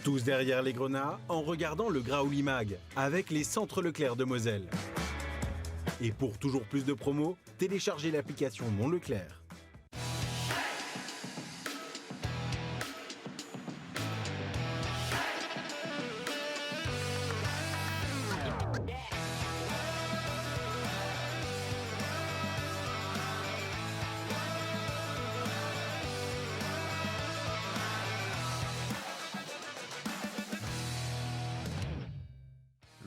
Tous derrière les grenats, en regardant le Graouli Mag, avec les centres Leclerc de Moselle. Et pour toujours plus de promos, téléchargez l'application Mon Leclerc.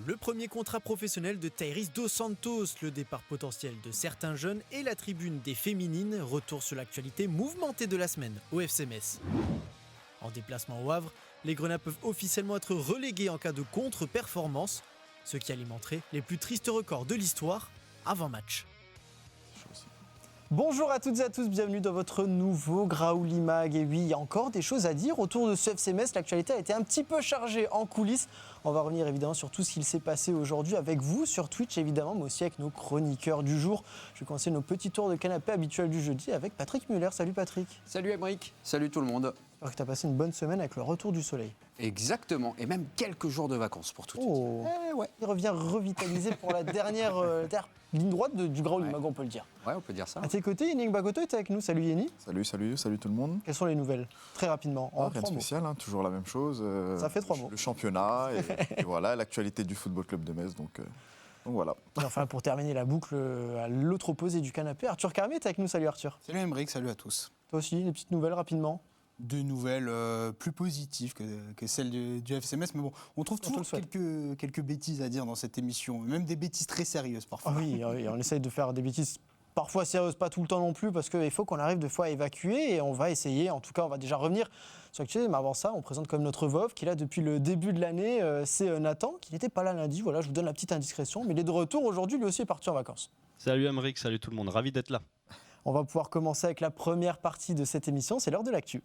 Le premier contrat professionnel de Thaïris Dos Santos, le départ potentiel de certains jeunes et la tribune des féminines, retour sur l'actualité mouvementée de la semaine au FC Metz. En déplacement au Havre, les Grenats peuvent officiellement être relégués en cas de contre-performance, ce qui alimenterait les plus tristes records de l'histoire avant match. Bonjour à toutes et à tous, bienvenue dans votre nouveau Graouli Mag. Et oui, il y a encore des choses à dire autour de ce FC Metz. L'actualité a été un petit peu chargée en coulisses. On va revenir évidemment sur tout ce qu'il s'est passé aujourd'hui avec vous sur Twitch évidemment, mais aussi avec nos chroniqueurs du jour. Je vais commencer nos petits tours de canapé habituels du jeudi avec Patrick Muller. Salut Patrick. Salut Aymeric, salut tout le monde. J'espère que tu as passé une bonne semaine avec le retour du soleil. Exactement, et même quelques jours de vacances pour tout te dire. Ouais. Il revient revitalisé pour la dernière ligne droite du Graouli Mag, on peut le dire. Ouais, on peut dire ça. À tes côtés, Yenning Bagoto est avec nous. Salut Yenny. Salut tout le monde. Quelles sont les nouvelles? Très rapidement. Rien de spécial, toujours la même chose. Ça fait 3 mots. Le championnat et voilà, l'actualité du Football Club de Metz. Donc voilà. Et enfin, pour terminer la boucle, à l'autre opposé du canapé, Arthur Carmier est avec nous. Salut Arthur. Salut Aymeric, salut à tous. Toi aussi, des petites nouvelles rapidement. Deux nouvelles plus positives que celles du FC Metz, mais bon, on trouve toujours quelques bêtises à dire dans cette émission, même des bêtises très sérieuses parfois. Ah oui, on essaye de faire des bêtises parfois sérieuses, pas tout le temps non plus, parce qu'il faut qu'on arrive des fois à évacuer, et on va essayer, en tout cas on va déjà revenir sur l'actualité, mais avant ça, on présente comme notre VOV, qui est là depuis le début de l'année, c'est Nathan, qui n'était pas là lundi, voilà, je vous donne la petite indiscrétion, mais il est de retour aujourd'hui, lui aussi est parti en vacances. Salut Aymeric, salut tout le monde, ravi d'être là. On va pouvoir commencer avec la première partie de cette émission, c'est l'heure de l'actu.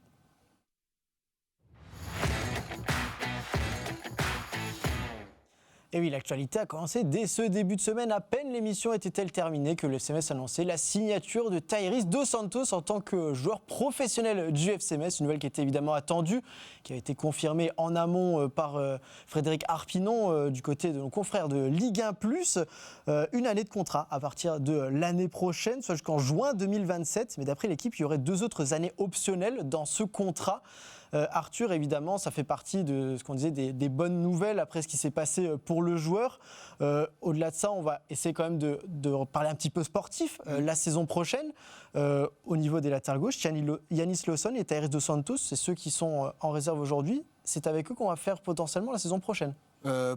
Et oui, l'actualité a commencé dès ce début de semaine. À peine l'émission était-elle terminée que le FC Metz annonçait la signature de Thaïris Dos Santos en tant que joueur professionnel du FC Metz. Une nouvelle qui était évidemment attendue, qui a été confirmée en amont par Frédéric Harpinon du côté de nos confrères de Ligue 1+. Une année de contrat à partir de l'année prochaine, soit jusqu'en juin 2027. Mais d'après l'équipe, il y aurait 2 autres années optionnelles dans ce contrat. Arthur, évidemment, ça fait partie de ce qu'on disait des bonnes nouvelles après ce qui s'est passé pour le joueur. Au-delà de ça, on va essayer quand même de parler un petit peu sportif. La saison prochaine, au niveau des latérales gauche, Yanis Lawson et Thaïris Dos Santos, c'est ceux qui sont en réserve aujourd'hui. C'est avec eux qu'on va faire potentiellement la saison prochaine.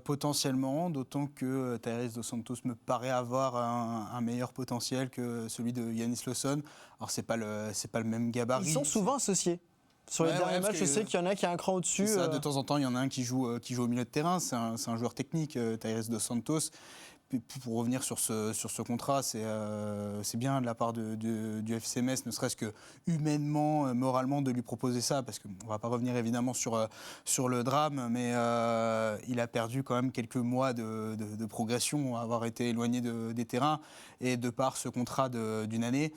Potentiellement, d'autant que Thaïris Dos Santos me paraît avoir un meilleur potentiel que celui de Yanis Lawson. Alors c'est pas le même gabarit. Ils sont souvent associés. Sur les derniers matchs, je sais qu'il y en a qui a un cran au-dessus. Ça, de temps en temps, il y en a un qui joue au milieu de terrain. C'est un joueur technique, Thaïris Dos Santos. Pour revenir sur ce contrat, c'est bien de la part du FC Metz, ne serait-ce que humainement, moralement, de lui proposer ça, parce qu'on ne va pas revenir évidemment sur le drame, mais il a perdu quand même quelques mois de progression, avoir été éloigné des terrains, et de par ce contrat d'une année,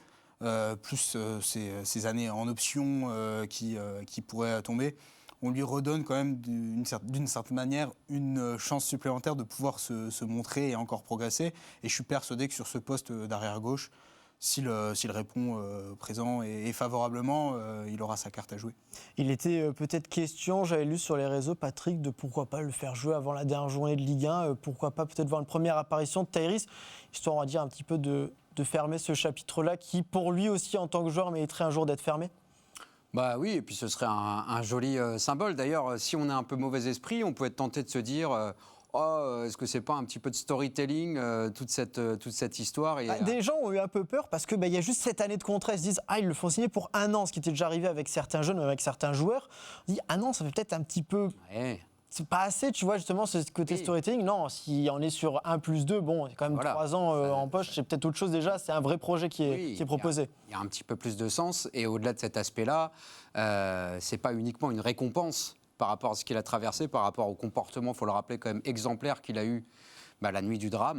plus ces années en option qui pourraient tomber, on lui redonne quand même d'une certaine manière une chance supplémentaire de pouvoir se montrer et encore progresser. Et je suis persuadé que sur ce poste d'arrière-gauche, s'il répond présent et favorablement, il aura sa carte à jouer. Il était peut-être question, j'avais lu sur les réseaux, Patrick, de pourquoi pas le faire jouer avant la dernière journée de Ligue 1, pourquoi pas peut-être voir une première apparition de Thaïris, histoire, on va dire, un petit peu de fermer ce chapitre-là qui, pour lui aussi, en tant que joueur, mériterait un jour d'être fermé. Bah oui, et puis ce serait un joli symbole. D'ailleurs, si on a un peu mauvais esprit, on peut être tenté de se dire est-ce que c'est pas un petit peu de storytelling, toute cette histoire Des gens ont eu un peu peur parce que y a juste cette année de contrat, ils se disent ils le font signer pour 1 an, ce qui était déjà arrivé avec certains jeunes, avec certains joueurs. On dit 1 an, ça fait peut-être un petit peu... Ouais. C'est pas assez, tu vois, justement, ce côté storytelling. Non, si on est sur 1+2, bon, c'est quand même 3 ans en poche, c'est peut-être autre chose déjà, c'est un vrai projet qui est proposé. Il y a un petit peu plus de sens, et au-delà de cet aspect-là, c'est pas uniquement une récompense par rapport à ce qu'il a traversé, par rapport au comportement, il faut le rappeler, quand même exemplaire qu'il a eu la nuit du drame.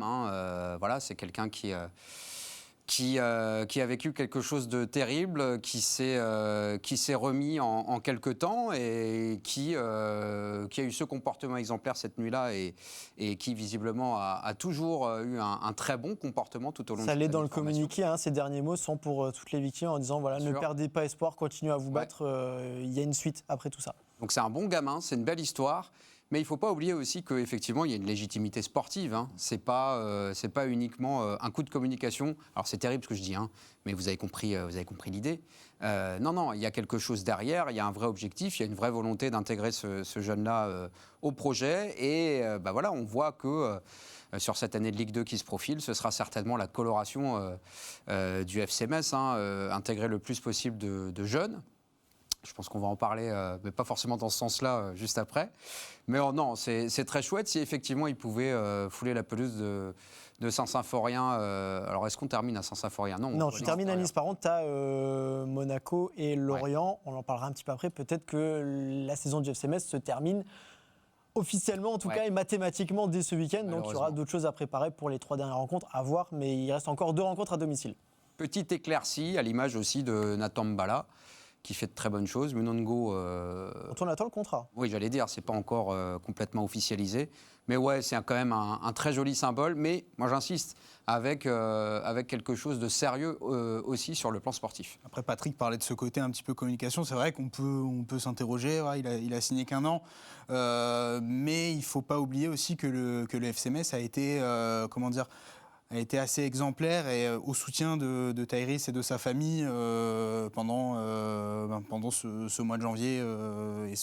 Voilà, c'est quelqu'un qui qui a vécu quelque chose de terrible, qui s'est remis en quelque temps et qui a eu ce comportement exemplaire cette nuit-là et qui visiblement a toujours eu un très bon comportement tout au long de Ça cette l'est dans année le de formation. communiqué, hein, ces derniers mots sont pour toutes les victimes en disant voilà, Bien ne sûr. perdez pas espoir, continuez à vous Ouais. battre, il y a une suite après tout ça. Donc c'est un bon gamin, c'est une belle histoire. Mais il ne faut pas oublier aussi qu'effectivement, il y a une légitimité sportive. Hein. Ce n'est pas uniquement un coup de communication. Alors c'est terrible ce que je dis, hein, mais vous avez compris l'idée. Non, il y a quelque chose derrière, il y a un vrai objectif, il y a une vraie volonté d'intégrer ce jeune-là au projet. Et voilà, on voit que sur cette année de Ligue 2 qui se profile, ce sera certainement la coloration du FC Metz, hein, intégrer le plus possible de jeunes. Je pense qu'on va en parler, mais pas forcément dans ce sens-là, juste après. Mais non, c'est très chouette si effectivement ils pouvaient fouler la pelouse de Saint-Symphorien. Alors, est-ce qu'on termine à Saint-Symphorien? Non, tu termines à Nice. Par contre, tu as Monaco et Lorient. On en parlera un petit peu après. Peut-être que la saison du FC Metz se termine officiellement, en tout cas, et mathématiquement dès ce week-end. Donc, il y aura d'autres choses à préparer pour les 3 dernières rencontres. À voir, mais il reste encore 2 rencontres à domicile. Petite éclaircie, à l'image aussi de Nathan Mbala, qui fait de très bonnes choses. Munongo... On attend le contrat. Oui, j'allais dire, c'est pas encore complètement officialisé. Mais ouais, c'est quand même un très joli symbole. Mais moi, j'insiste, avec quelque chose de sérieux aussi sur le plan sportif. Après, Patrick parlait de ce côté un petit peu communication. C'est vrai qu'on peut s'interroger. Ouais, il a signé qu'1 an. Mais il ne faut pas oublier aussi que le FC Metz a été, a été assez exemplaire et au soutien de Tyrese et de sa famille pendant ce mois de janvier et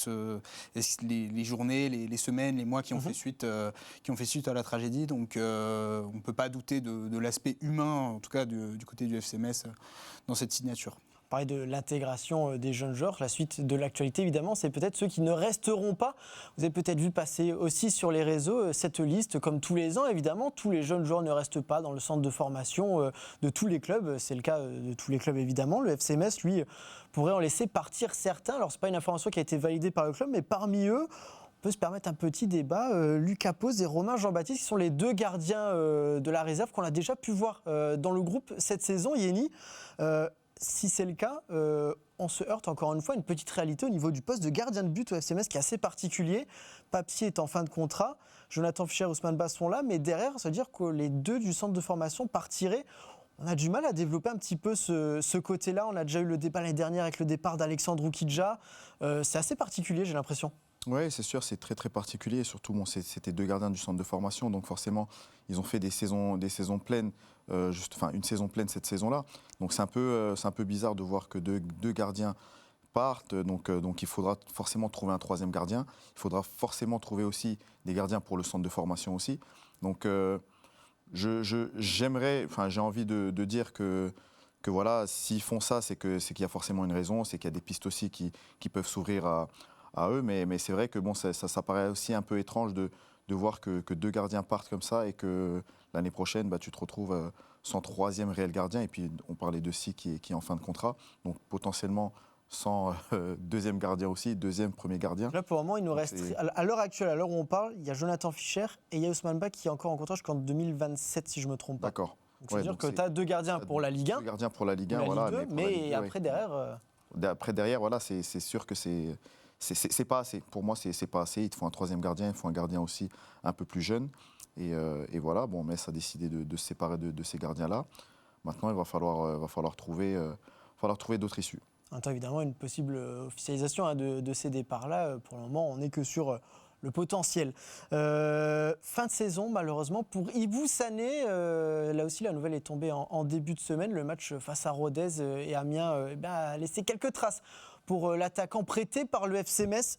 les journées, les semaines, les mois qui ont fait suite à la tragédie. Donc on ne peut pas douter de l'aspect humain, en tout cas du côté du FC Metz, dans cette signature. Parler de l'intégration des jeunes joueurs, la suite de l'actualité évidemment, c'est peut-être ceux qui ne resteront pas. Vous avez peut-être vu passer aussi sur les réseaux cette liste, comme tous les ans évidemment, tous les jeunes joueurs ne restent pas dans le centre de formation de tous les clubs, c'est le cas de tous les clubs évidemment. Le FC Metz, lui, pourrait en laisser partir certains. Alors c'est pas une information qui a été validée par le club, mais parmi eux, on peut se permettre un petit débat. Lucas Pose et Romain Jean-Baptiste, qui sont les 2 gardiens de la réserve qu'on a déjà pu voir dans le groupe cette saison. Yeni, si c'est le cas, on se heurte encore une fois à une petite réalité au niveau du poste de gardien de but au FC Metz qui est assez particulier. Papier est en fin de contrat, Jonathan Fischer et Ousmane Ba sont là, mais derrière, ça veut dire que les 2 du centre de formation partiraient. On a du mal à développer un petit peu ce côté-là. On a déjà eu le débat l'année dernière avec le départ d'Alexandre Oukidja. C'est assez particulier, j'ai l'impression. Oui, c'est sûr, c'est très très particulier. Surtout, c'était 2 gardiens du centre de formation, donc forcément, ils ont fait des saisons pleines, une saison pleine cette saison-là. Donc c'est un peu bizarre de voir que deux gardiens partent. Donc il faudra forcément trouver un 3e gardien. Il faudra forcément trouver aussi des gardiens pour le centre de formation aussi. Donc j'ai envie de dire que voilà, s'ils font ça, c'est qu'il y a forcément une raison, c'est qu'il y a des pistes aussi qui peuvent s'ouvrir à eux, mais c'est vrai que bon, ça paraît aussi un peu étrange de voir que 2 gardiens partent comme ça et que l'année prochaine, tu te retrouves sans 3e réel gardien. Et puis, on parlait de Si qui est en fin de contrat, donc potentiellement sans 2e gardien aussi, 2e, 1er gardien. Là, pour le moment, il nous reste, à l'heure actuelle, à l'heure où on parle, il y a Jonathan Fischer et il y a Ousmane Ba qui est encore en contrat jusqu'en 2027, si je ne me trompe pas. D'accord. Donc, c'est-à-dire que tu as 2 gardiens pour la Ligue 1. 2 gardiens pour la Ligue 1, voilà. Ligue 2, mais après, derrière... Après, derrière, voilà, c'est sûr que c'est pas assez. Pour moi, c'est pas assez. Il te faut un 3e gardien, il faut un gardien aussi un peu plus jeune. Et voilà, bon, Metz a décidé de se séparer de ces gardiens-là. Maintenant, il va falloir trouver d'autres issues. En même temps, évidemment, une possible officialisation de ces départs-là. Pour le moment, on n'est que sur le potentiel. Fin de saison, malheureusement, pour Ibou Sané. Là aussi, la nouvelle est tombée en début de semaine. Le match face à Rodez et Amiens a laissé quelques traces pour l'attaquant prêté par le FC Metz,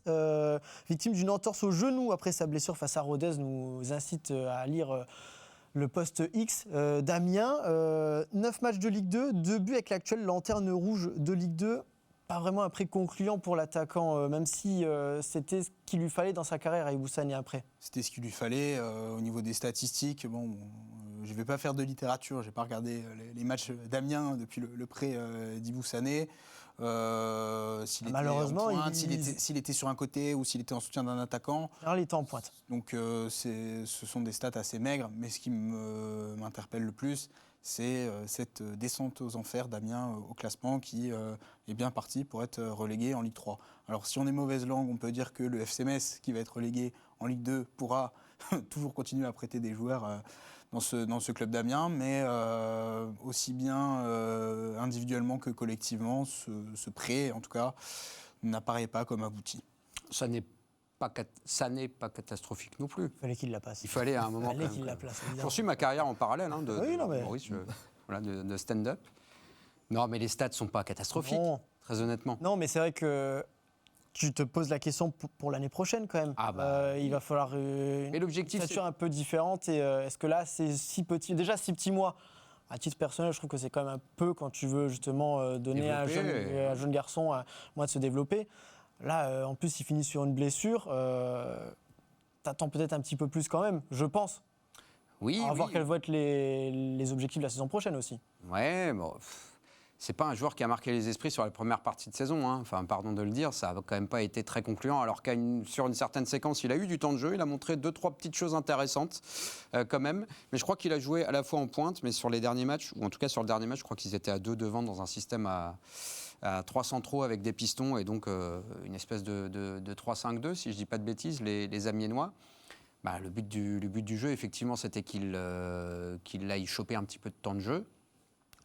victime d'une entorse au genou après sa blessure face à Rodez, nous incite à lire le poste X d'Amiens. 9 matchs de Ligue 2, 2 buts avec l'actuelle lanterne rouge de Ligue 2. Pas vraiment un prix concluant pour l'attaquant, même si c'était ce qu'il lui fallait dans sa carrière à Ibou Sané après. C'était ce qu'il lui fallait au niveau des statistiques. Je ne vais pas faire de littérature, je n'ai pas regardé les matchs d'Amiens depuis le prêt d'Ibou Sané. Malheureusement, s'il était sur un côté ou s'il était en soutien d'un attaquant. Alors, il était en pointe. Donc ce sont des stats assez maigres, mais ce qui m'interpelle le plus, c'est cette descente aux enfers d'Amiens au classement qui est bien parti pour être relégué en Ligue 3. Alors si on est mauvaise langue, on peut dire que le FC Metz, qui va être relégué en Ligue 2, pourra toujours continuer à prêter des joueurs dans ce club d'Amiens, mais aussi bien individuellement que collectivement, ce prêt, en tout cas, n'apparaît pas comme abouti. Ça n'est pas catastrophique non plus. Il fallait qu'il la passe. Il fallait à un moment. Il fallait qu'il la place. Je évidemment. poursuis ma carrière en parallèle de Oui, non, mais- Maurice, de stand-up. Non, mais les stats ne sont pas catastrophiques, Non. très honnêtement. Non, mais c'est vrai que tu te poses la question pour l'année prochaine quand même. Ah bah, il va falloir Mais une l'objectif, stature un peu différente. Et est-ce que là, c'est si petit, déjà 6 petits mois. À titre personnel, je trouve que c'est quand même un peu quand tu veux justement donner à un jeune garçon un mois de se développer. Là, en plus, il finit sur une blessure. T'attends peut-être un petit peu plus quand même, je pense. oui, À voir oui. quels vont être les objectifs de la saison prochaine aussi. Ouais, bon, c'est pas un joueur qui a marqué les esprits sur la première partie de saison. Enfin, pardon de le dire, ça n'a quand même pas été très concluant. Alors sur une certaine séquence, il a eu du temps de jeu. Il a montré 2-3 petites choses intéressantes quand même. Mais je crois qu'il a joué à la fois en pointe, mais sur les derniers matchs, ou en tout cas sur le dernier match, je crois qu'ils étaient à 2 devant dans un système à 3 centraux avec des pistons et donc une espèce de 3-5-2, si je ne dis pas de bêtises, les Amiénois. Bah, le but du jeu, effectivement, c'était qu'il aille choper un petit peu de temps de jeu.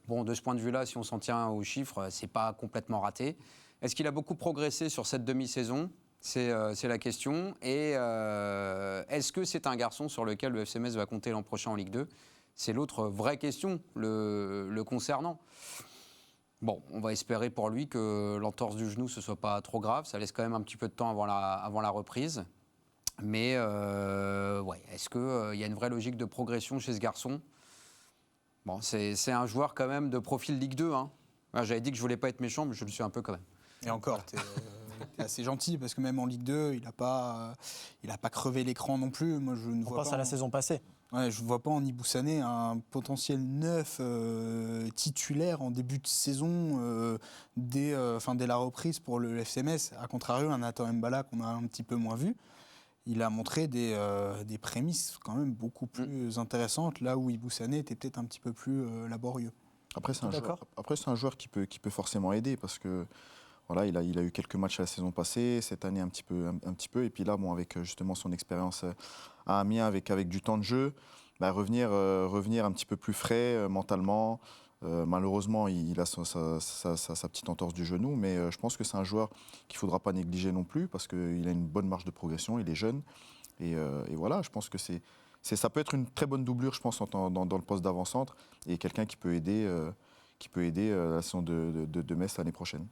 Bon, de ce point de vue-là, si on s'en tient aux chiffres, c'est pas complètement raté. Est-ce qu'il a beaucoup progressé sur cette demi-saison ? C'est la question. Et est-ce que c'est un garçon sur lequel le FC Metz va compter l'an prochain en Ligue 2 ? C'est l'autre vraie question le concernant. Bon, on va espérer pour lui que l'entorse du genou, ce ne soit pas trop grave. Ça laisse quand même un petit peu de temps avant la reprise. Mais ouais, est-ce qu'il y a une vraie logique de progression chez ce garçon ? Bon, c'est un joueur quand même de profil Ligue 2. J'avais dit que je voulais pas être méchant, mais je le suis un peu quand même. Et encore, t'es assez gentil, parce que même en Ligue 2, il n'a pas crevé l'écran non plus. Moi, je ne On vois passe pas à la saison passée. Ouais, je ne vois pas en Ibou Sané un potentiel neuf titulaire en début de saison dès la reprise pour le FC Metz. A contrario, un Nathan Mbala qu'on a un petit peu moins vu, il a montré des prémices quand même beaucoup plus intéressantes, là où Ibou Sané était peut-être un petit peu plus laborieux. Après, c'est D'accord. un joueur qui peut forcément aider parce que voilà, il a eu quelques matchs la saison passée, cette année un petit peu, et puis là, bon, avec justement son expérience à Amiens, avec du temps de jeu, bah, revenir un petit peu plus frais mentalement. Malheureusement, il a sa petite entorse du genou, mais je pense que c'est un joueur qu'il ne faudra pas négliger non plus parce qu'il a une bonne marge de progression, il est jeune, et voilà, je pense que ça peut être une très bonne doublure, je pense, dans le poste d'avant-centre, et quelqu'un qui peut aider la saison de Metz l'année prochaine.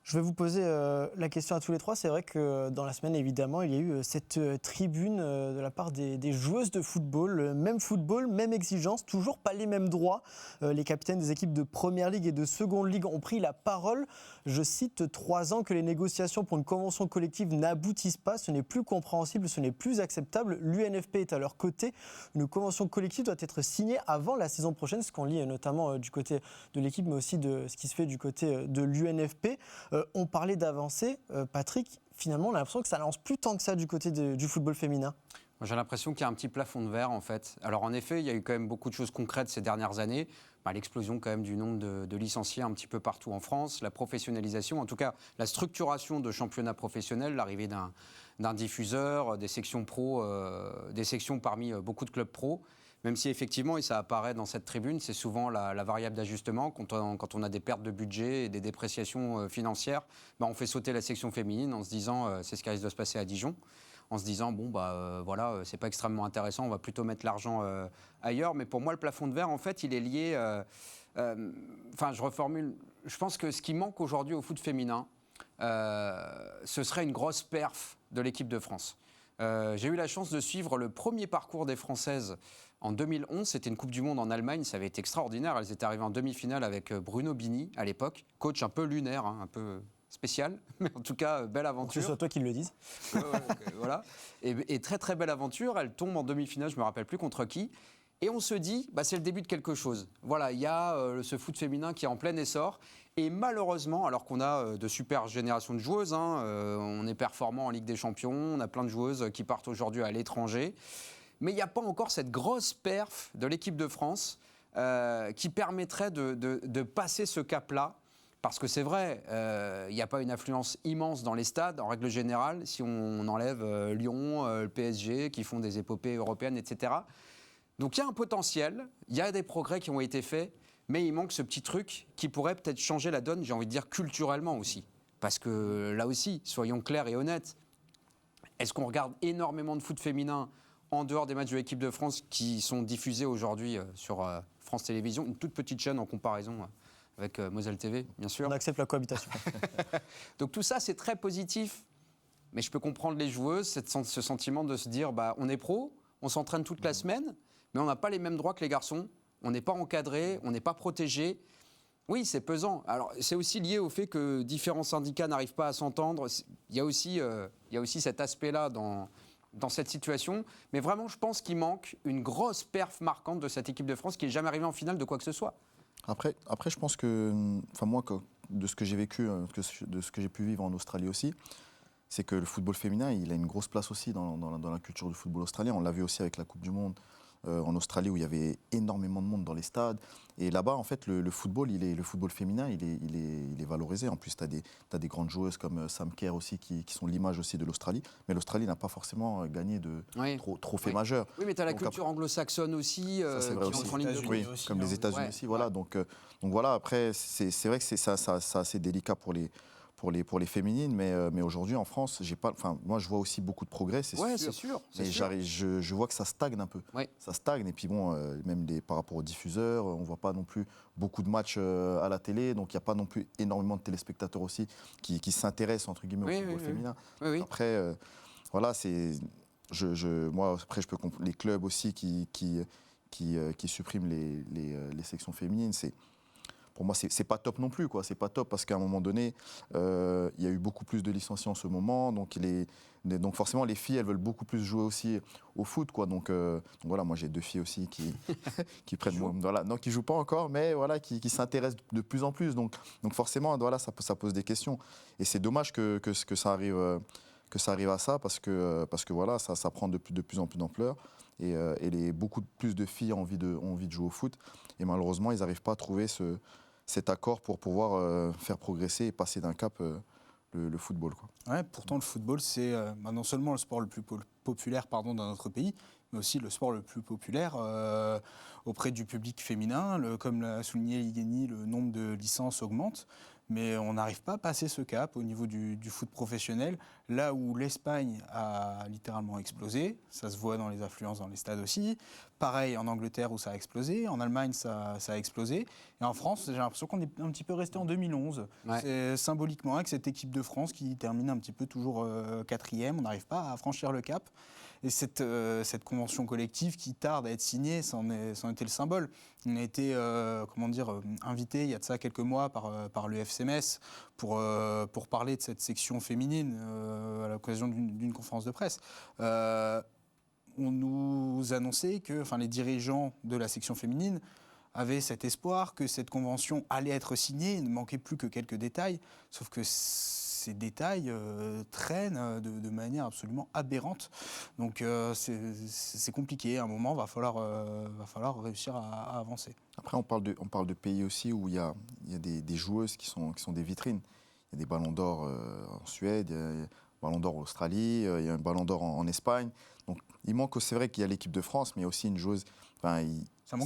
Je vais vous poser la question à tous les trois. C'est vrai que dans la semaine, évidemment, il y a eu cette tribune de la part des joueuses de football. Football, même exigence, toujours pas les mêmes droits. Les capitaines des équipes de Première Ligue et de Seconde Ligue ont pris la parole. Je cite, 3 ans que les négociations pour une convention collective n'aboutissent pas. Ce n'est plus compréhensible, ce n'est plus acceptable. L'UNFP est à leur côté. Une convention collective doit être signée avant la saison prochaine, ce qu'on lit notamment du côté de l'équipe, mais aussi de ce qui se fait du côté de l'UNFP. On parlait d'avancée. Patrick, finalement, on a l'impression que ça n'avance plus tant que ça du côté du football féminin. Moi, j'ai l'impression qu'il y a un petit plafond de verre, en fait. Alors, en effet, il y a eu quand même beaucoup de choses concrètes ces dernières années. L'explosion quand même du nombre de licenciés un petit peu partout en France, la professionnalisation, en tout cas la structuration de championnats professionnels, l'arrivée d'un diffuseur, des sections pro, des sections parmi beaucoup de clubs pro. Même si effectivement, et ça apparaît dans cette tribune, c'est souvent la variable d'ajustement. Quand on a des pertes de budget et des dépréciations financières, on fait sauter la section féminine en se disant c'est ce qui risque de se passer à Dijon, en se disant voilà, c'est pas extrêmement intéressant, on va plutôt mettre l'argent ailleurs. Mais pour moi, le plafond de verre, en fait, il est lié. Je reformule. Je pense que ce qui manque aujourd'hui au foot féminin, ce serait une grosse perf de l'équipe de France. J'ai eu la chance de suivre le premier parcours des Françaises en 2011. C'était une Coupe du Monde en Allemagne, ça avait été extraordinaire. Elles étaient arrivées en demi-finale avec Bruno Bini à l'époque, coach un peu lunaire, un peu spécial, mais en tout cas, belle aventure. Que ce soit toi qui le dise. Voilà. Et très très belle aventure. Elle tombe en demi-finale, je ne me rappelle plus contre qui. Et on se dit, c'est le début de quelque chose. Voilà, il y a ce foot féminin qui est en plein essor. Et malheureusement, alors qu'on a de super générations de joueuses, on est performant en Ligue des Champions, on a plein de joueuses qui partent aujourd'hui à l'étranger, mais il n'y a pas encore cette grosse perf de l'équipe de France qui permettrait de passer ce cap-là. Parce que c'est vrai, il n'y a pas une affluence immense dans les stades, en règle générale, si on enlève Lyon, le PSG, qui font des épopées européennes, etc. Donc il y a un potentiel, il y a des progrès qui ont été faits, mais il manque ce petit truc qui pourrait peut-être changer la donne, j'ai envie de dire culturellement aussi. Parce que là aussi, soyons clairs et honnêtes, est-ce qu'on regarde énormément de foot féminin en dehors des matchs de l'équipe de France qui sont diffusés aujourd'hui sur France Télévisions, une toute petite chaîne en comparaison avec Moselle TV, bien sûr. On accepte la cohabitation. Donc tout ça, c'est très positif. Mais je peux comprendre les joueuses, ce sentiment de se dire, on est pro, on s'entraîne toute la semaine, mais on n'a pas les mêmes droits que les garçons. On n'est pas encadré, on n'est pas protégé. Oui, c'est pesant. Alors, c'est aussi lié au fait que différents syndicats n'arrivent pas à s'entendre. Il y a aussi cet aspect-là dans cette situation. Mais vraiment, je pense qu'il manque une grosse perf marquante de cette équipe de France qui n'est jamais arrivée en finale de quoi que ce soit. Après, je pense que, moi, de ce que j'ai vécu, de ce que j'ai pu vivre en Australie aussi, c'est que le football féminin, il a une grosse place aussi dans la culture du football australien. On l'a vu aussi avec la Coupe du Monde en Australie, où il y avait énormément de monde dans les stades. Et là-bas, en fait, le football féminin, il est valorisé. En plus, tu as des grandes joueuses comme Sam Kerr aussi, qui sont l'image aussi de l'Australie. Mais l'Australie n'a pas forcément gagné de trophées majeurs. Oui, mais tu as la culture anglo-saxone aussi, c'est vrai qui aussi. entre en ligne de compte. Oui, comme les États-Unis aussi. Voilà. Donc voilà, après, c'est vrai que c'est assez délicat pour les féminines, mais aujourd'hui en France, moi je vois aussi beaucoup de progrès, c'est sûr. Mais je vois que ça stagne un peu. Ouais. Ça stagne, et puis bon, même par rapport aux diffuseurs, on ne voit pas non plus beaucoup de matchs à la télé, donc il n'y a pas non plus énormément de téléspectateurs aussi qui s'intéressent entre guillemets au football féminin. Oui. Après, voilà, moi après je peux comprendre les clubs aussi qui suppriment les sections féminines, pour moi, c'est pas top non plus, quoi. C'est pas top parce qu'à un moment donné, il y a eu beaucoup plus de licenciés en ce moment. Donc forcément, les filles, elles veulent beaucoup plus jouer aussi au foot, quoi. Donc voilà, moi j'ai 2 filles aussi qui prennent, qui jouent pas encore, mais voilà, qui s'intéressent de plus en plus. Donc forcément, voilà, ça pose des questions. Et c'est dommage que ça arrive à ça parce que voilà, ça prend de plus en plus d'ampleur. Et beaucoup plus de filles ont envie de jouer au foot. Et malheureusement, ils n'arrivent pas à trouver cet accord pour pouvoir faire progresser et passer d'un cap le football, quoi. Ouais, pourtant, le football, c'est non seulement le sport le plus populaire dans notre pays, mais aussi le sport le plus populaire auprès du public féminin. Comme l'a souligné Ligeni, le nombre de licences augmente. Mais on n'arrive pas à passer ce cap au niveau du foot professionnel, là où l'Espagne a littéralement explosé. Ça se voit dans les affluences dans les stades aussi. Pareil en Angleterre où ça a explosé. En Allemagne, ça a explosé. Et en France, j'ai l'impression qu'on est un petit peu resté en 2011. Ouais. C'est symboliquement avec cette équipe de France qui termine un petit peu toujours 4e. On n'arrive pas à franchir le cap. Et cette convention collective qui tarde à être signée, ça en était le symbole. On a été invité il y a de ça quelques mois par le FC Metz pour parler de cette section féminine à l'occasion d'une conférence de presse. On nous annonçait que les dirigeants de la section féminine avaient cet espoir que cette convention allait être signée. Il ne manquait plus que quelques détails, sauf que ces détails traînent de manière absolument aberrante. Donc c'est compliqué. À un moment, va falloir réussir à avancer. Après, on parle de pays aussi où il y a des joueuses qui sont des vitrines. Il y a des ballons d'or en Suède, il y a un ballon d'or en Australie, il y a un ballon d'or en Espagne. Donc il manque, c'est vrai qu'il y a l'équipe de France, mais il y a aussi une joueuse. Ça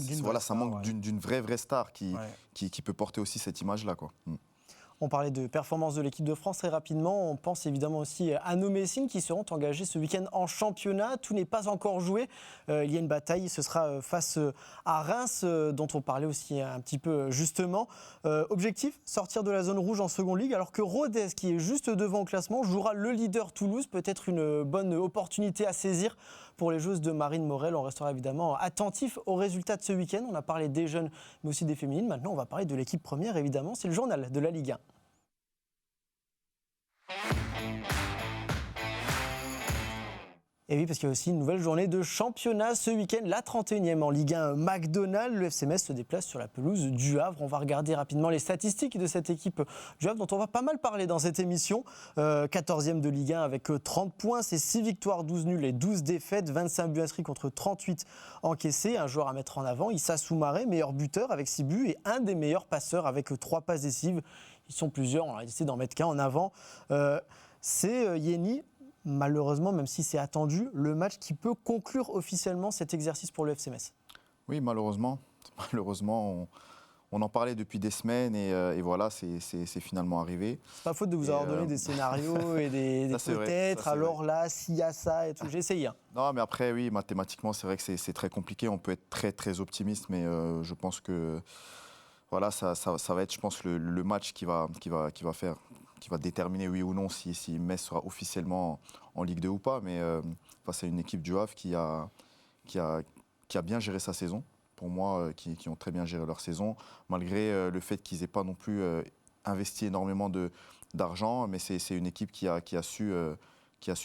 manque d'une vraie star qui peut porter aussi cette image-là, quoi. On parlait de performance de l'équipe de France très rapidement. On pense évidemment aussi à nos Messines qui seront engagés ce week-end en championnat. Tout n'est pas encore joué. Il y a une bataille. Ce sera face à Reims, dont on parlait aussi un petit peu justement. Objectif, sortir de la zone rouge en seconde ligue, alors que Rodez, qui est juste devant au classement, jouera le leader Toulouse. Peut-être une bonne opportunité à saisir pour les joueuses de Marine Morel. On restera évidemment attentif aux résultats de ce week-end. On a parlé des jeunes, mais aussi des féminines. Maintenant, on va parler de l'équipe première, évidemment. C'est le journal de la Ligue 1. Et oui, parce qu'il y a aussi une nouvelle journée de championnat ce week-end, la 31e en Ligue 1 McDonald's. Le FC Metz se déplace sur la pelouse du Havre. On va regarder rapidement les statistiques de cette équipe du Havre dont on va pas mal parler dans cette émission. 14e de Ligue 1 avec 30 points, c'est 6 victoires, 12 nuls et 12 défaites, 25 buts inscrits contre 38 encaissés. Un joueur à mettre en avant, Issa Soumaré, meilleur buteur avec 6 buts et un des meilleurs passeurs avec 3 passes décisives. Ils sont plusieurs, on a décidé d'en mettre qu'un en avant. C'est Yeni. Malheureusement, même si c'est attendu, le match qui peut conclure officiellement cet exercice pour le FC Metz. Oui, malheureusement. Malheureusement, on en parlait depuis des semaines et voilà, c'est finalement arrivé. C'est pas faute de vous avoir donné des scénarios et des peut-être, alors vrai. Là, s'il y a ça et tout, j'ai essayé. Non, mais après, oui, mathématiquement, c'est vrai que c'est très compliqué. On peut être très, très optimiste, mais je pense que voilà, ça va être, je pense, le match qui va déterminer oui ou non si Metz sera officiellement en Ligue 2 ou pas. Mais face à une équipe du Havre qui a bien géré sa saison, pour moi, qui ont très bien géré leur saison, malgré le fait qu'ils n'aient pas non plus investi énormément d'argent. Mais c'est une équipe qui a su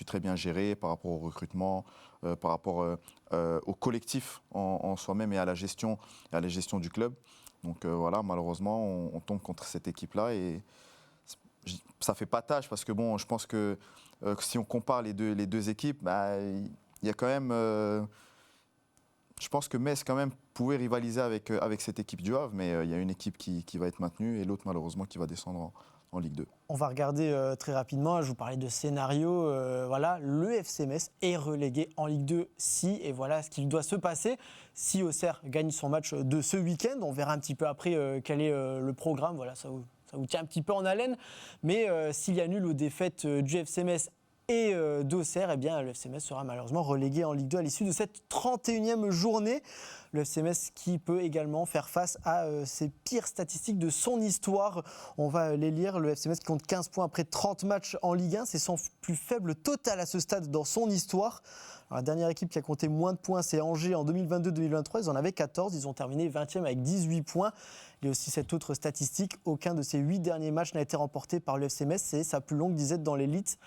très bien gérer par rapport au recrutement, par rapport au collectif en soi-même et à la gestion du club. Donc voilà, malheureusement, on tombe contre cette équipe-là et ça fait pas tâche parce que bon, je pense que si on compare les deux équipes, il y a quand même, je pense que Metz quand même pouvait rivaliser avec cette équipe du Havre, mais il y a une équipe qui va être maintenue et l'autre malheureusement qui va descendre en Ligue 2. On va regarder très rapidement, je vous parlais de scénario, voilà, le FC Metz est relégué en Ligue 2 et voilà ce qu'il doit se passer si Auxerre gagne son match de ce week-end. On verra un petit peu après quel est le programme, voilà, ça vous tient un petit peu en haleine, mais s'il y a nul ou défaite du FC Metz et d'Auxerre, eh bien, le FC Metz sera malheureusement relégué en Ligue 2 à l'issue de cette 31e journée. Le FC Metz qui peut également faire face à ses pires statistiques de son histoire. On va les lire. Le FC Metz qui compte 15 points après 30 matchs en Ligue 1. C'est son plus faible total à ce stade dans son histoire. Alors, la dernière équipe qui a compté moins de points, c'est Angers en 2022-2023. Ils en avaient 14. Ils ont terminé 20e avec 18 points. Il y a aussi cette autre statistique. Aucun de ces 8 derniers matchs n'a été remporté par le FC Metz. C'est sa plus longue disette dans l'élite.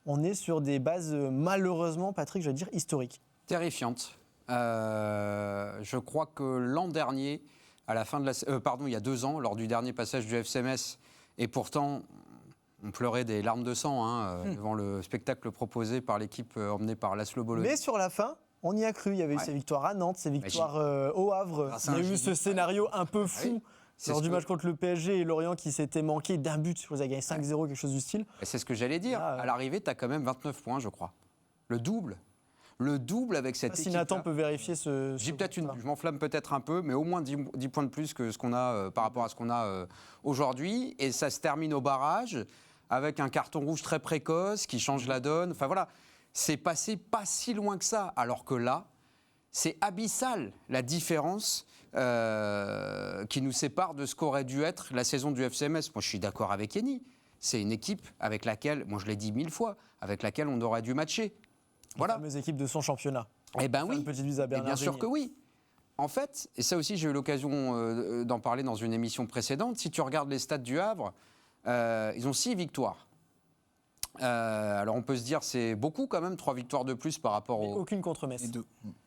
On est sur des bases, malheureusement, Patrick, je veux dire, historiques. Terrifiantes. Je crois que l'an dernier, à la fin de il y a 2 ans, lors du dernier passage du FC Metz, et pourtant, on pleurait des larmes de sang devant le spectacle proposé par l'équipe emmenée par Laszlo Bolo. Mais sur la fin, on y a cru. Il y avait eu ces victoires à Nantes, ces victoires au Havre. Il y a eu ce scénario un peu fou. Lors du match contre le PSG et Lorient qui s'était manqué d'un but, je vous ai gagné 5-0, quelque chose du style. Et c'est ce que j'allais dire. À l'arrivée, tu as quand même 29 points, je crois. Le double avec cette équipe. Si Nathan peut vérifier ce je m'enflamme peut-être un peu, mais au moins 10 points de plus que ce qu'on a par rapport à ce qu'on a aujourd'hui. Et ça se termine au barrage avec un carton rouge très précoce qui change la donne. Enfin voilà, c'est passé pas si loin que ça. Alors que là, c'est abyssal la différence qui nous sépare de ce qu'aurait dû être la saison du FC Metz. Moi, je suis d'accord avec Yeni. C'est une équipe avec laquelle, moi je l'ai dit 1000 fois, avec laquelle on aurait dû matcher. Voilà. La fameuse équipe de son championnat. Eh bien oui, une petite bise à Bernard bien sûr Genier. que oui. En fait, et ça aussi j'ai eu l'occasion d'en parler dans une émission précédente, si tu regardes les stats du Havre, ils ont 6 victoires. Alors on peut se dire c'est beaucoup quand même, 3 victoires de plus par rapport aux... Aucune contre Metz. Les 2.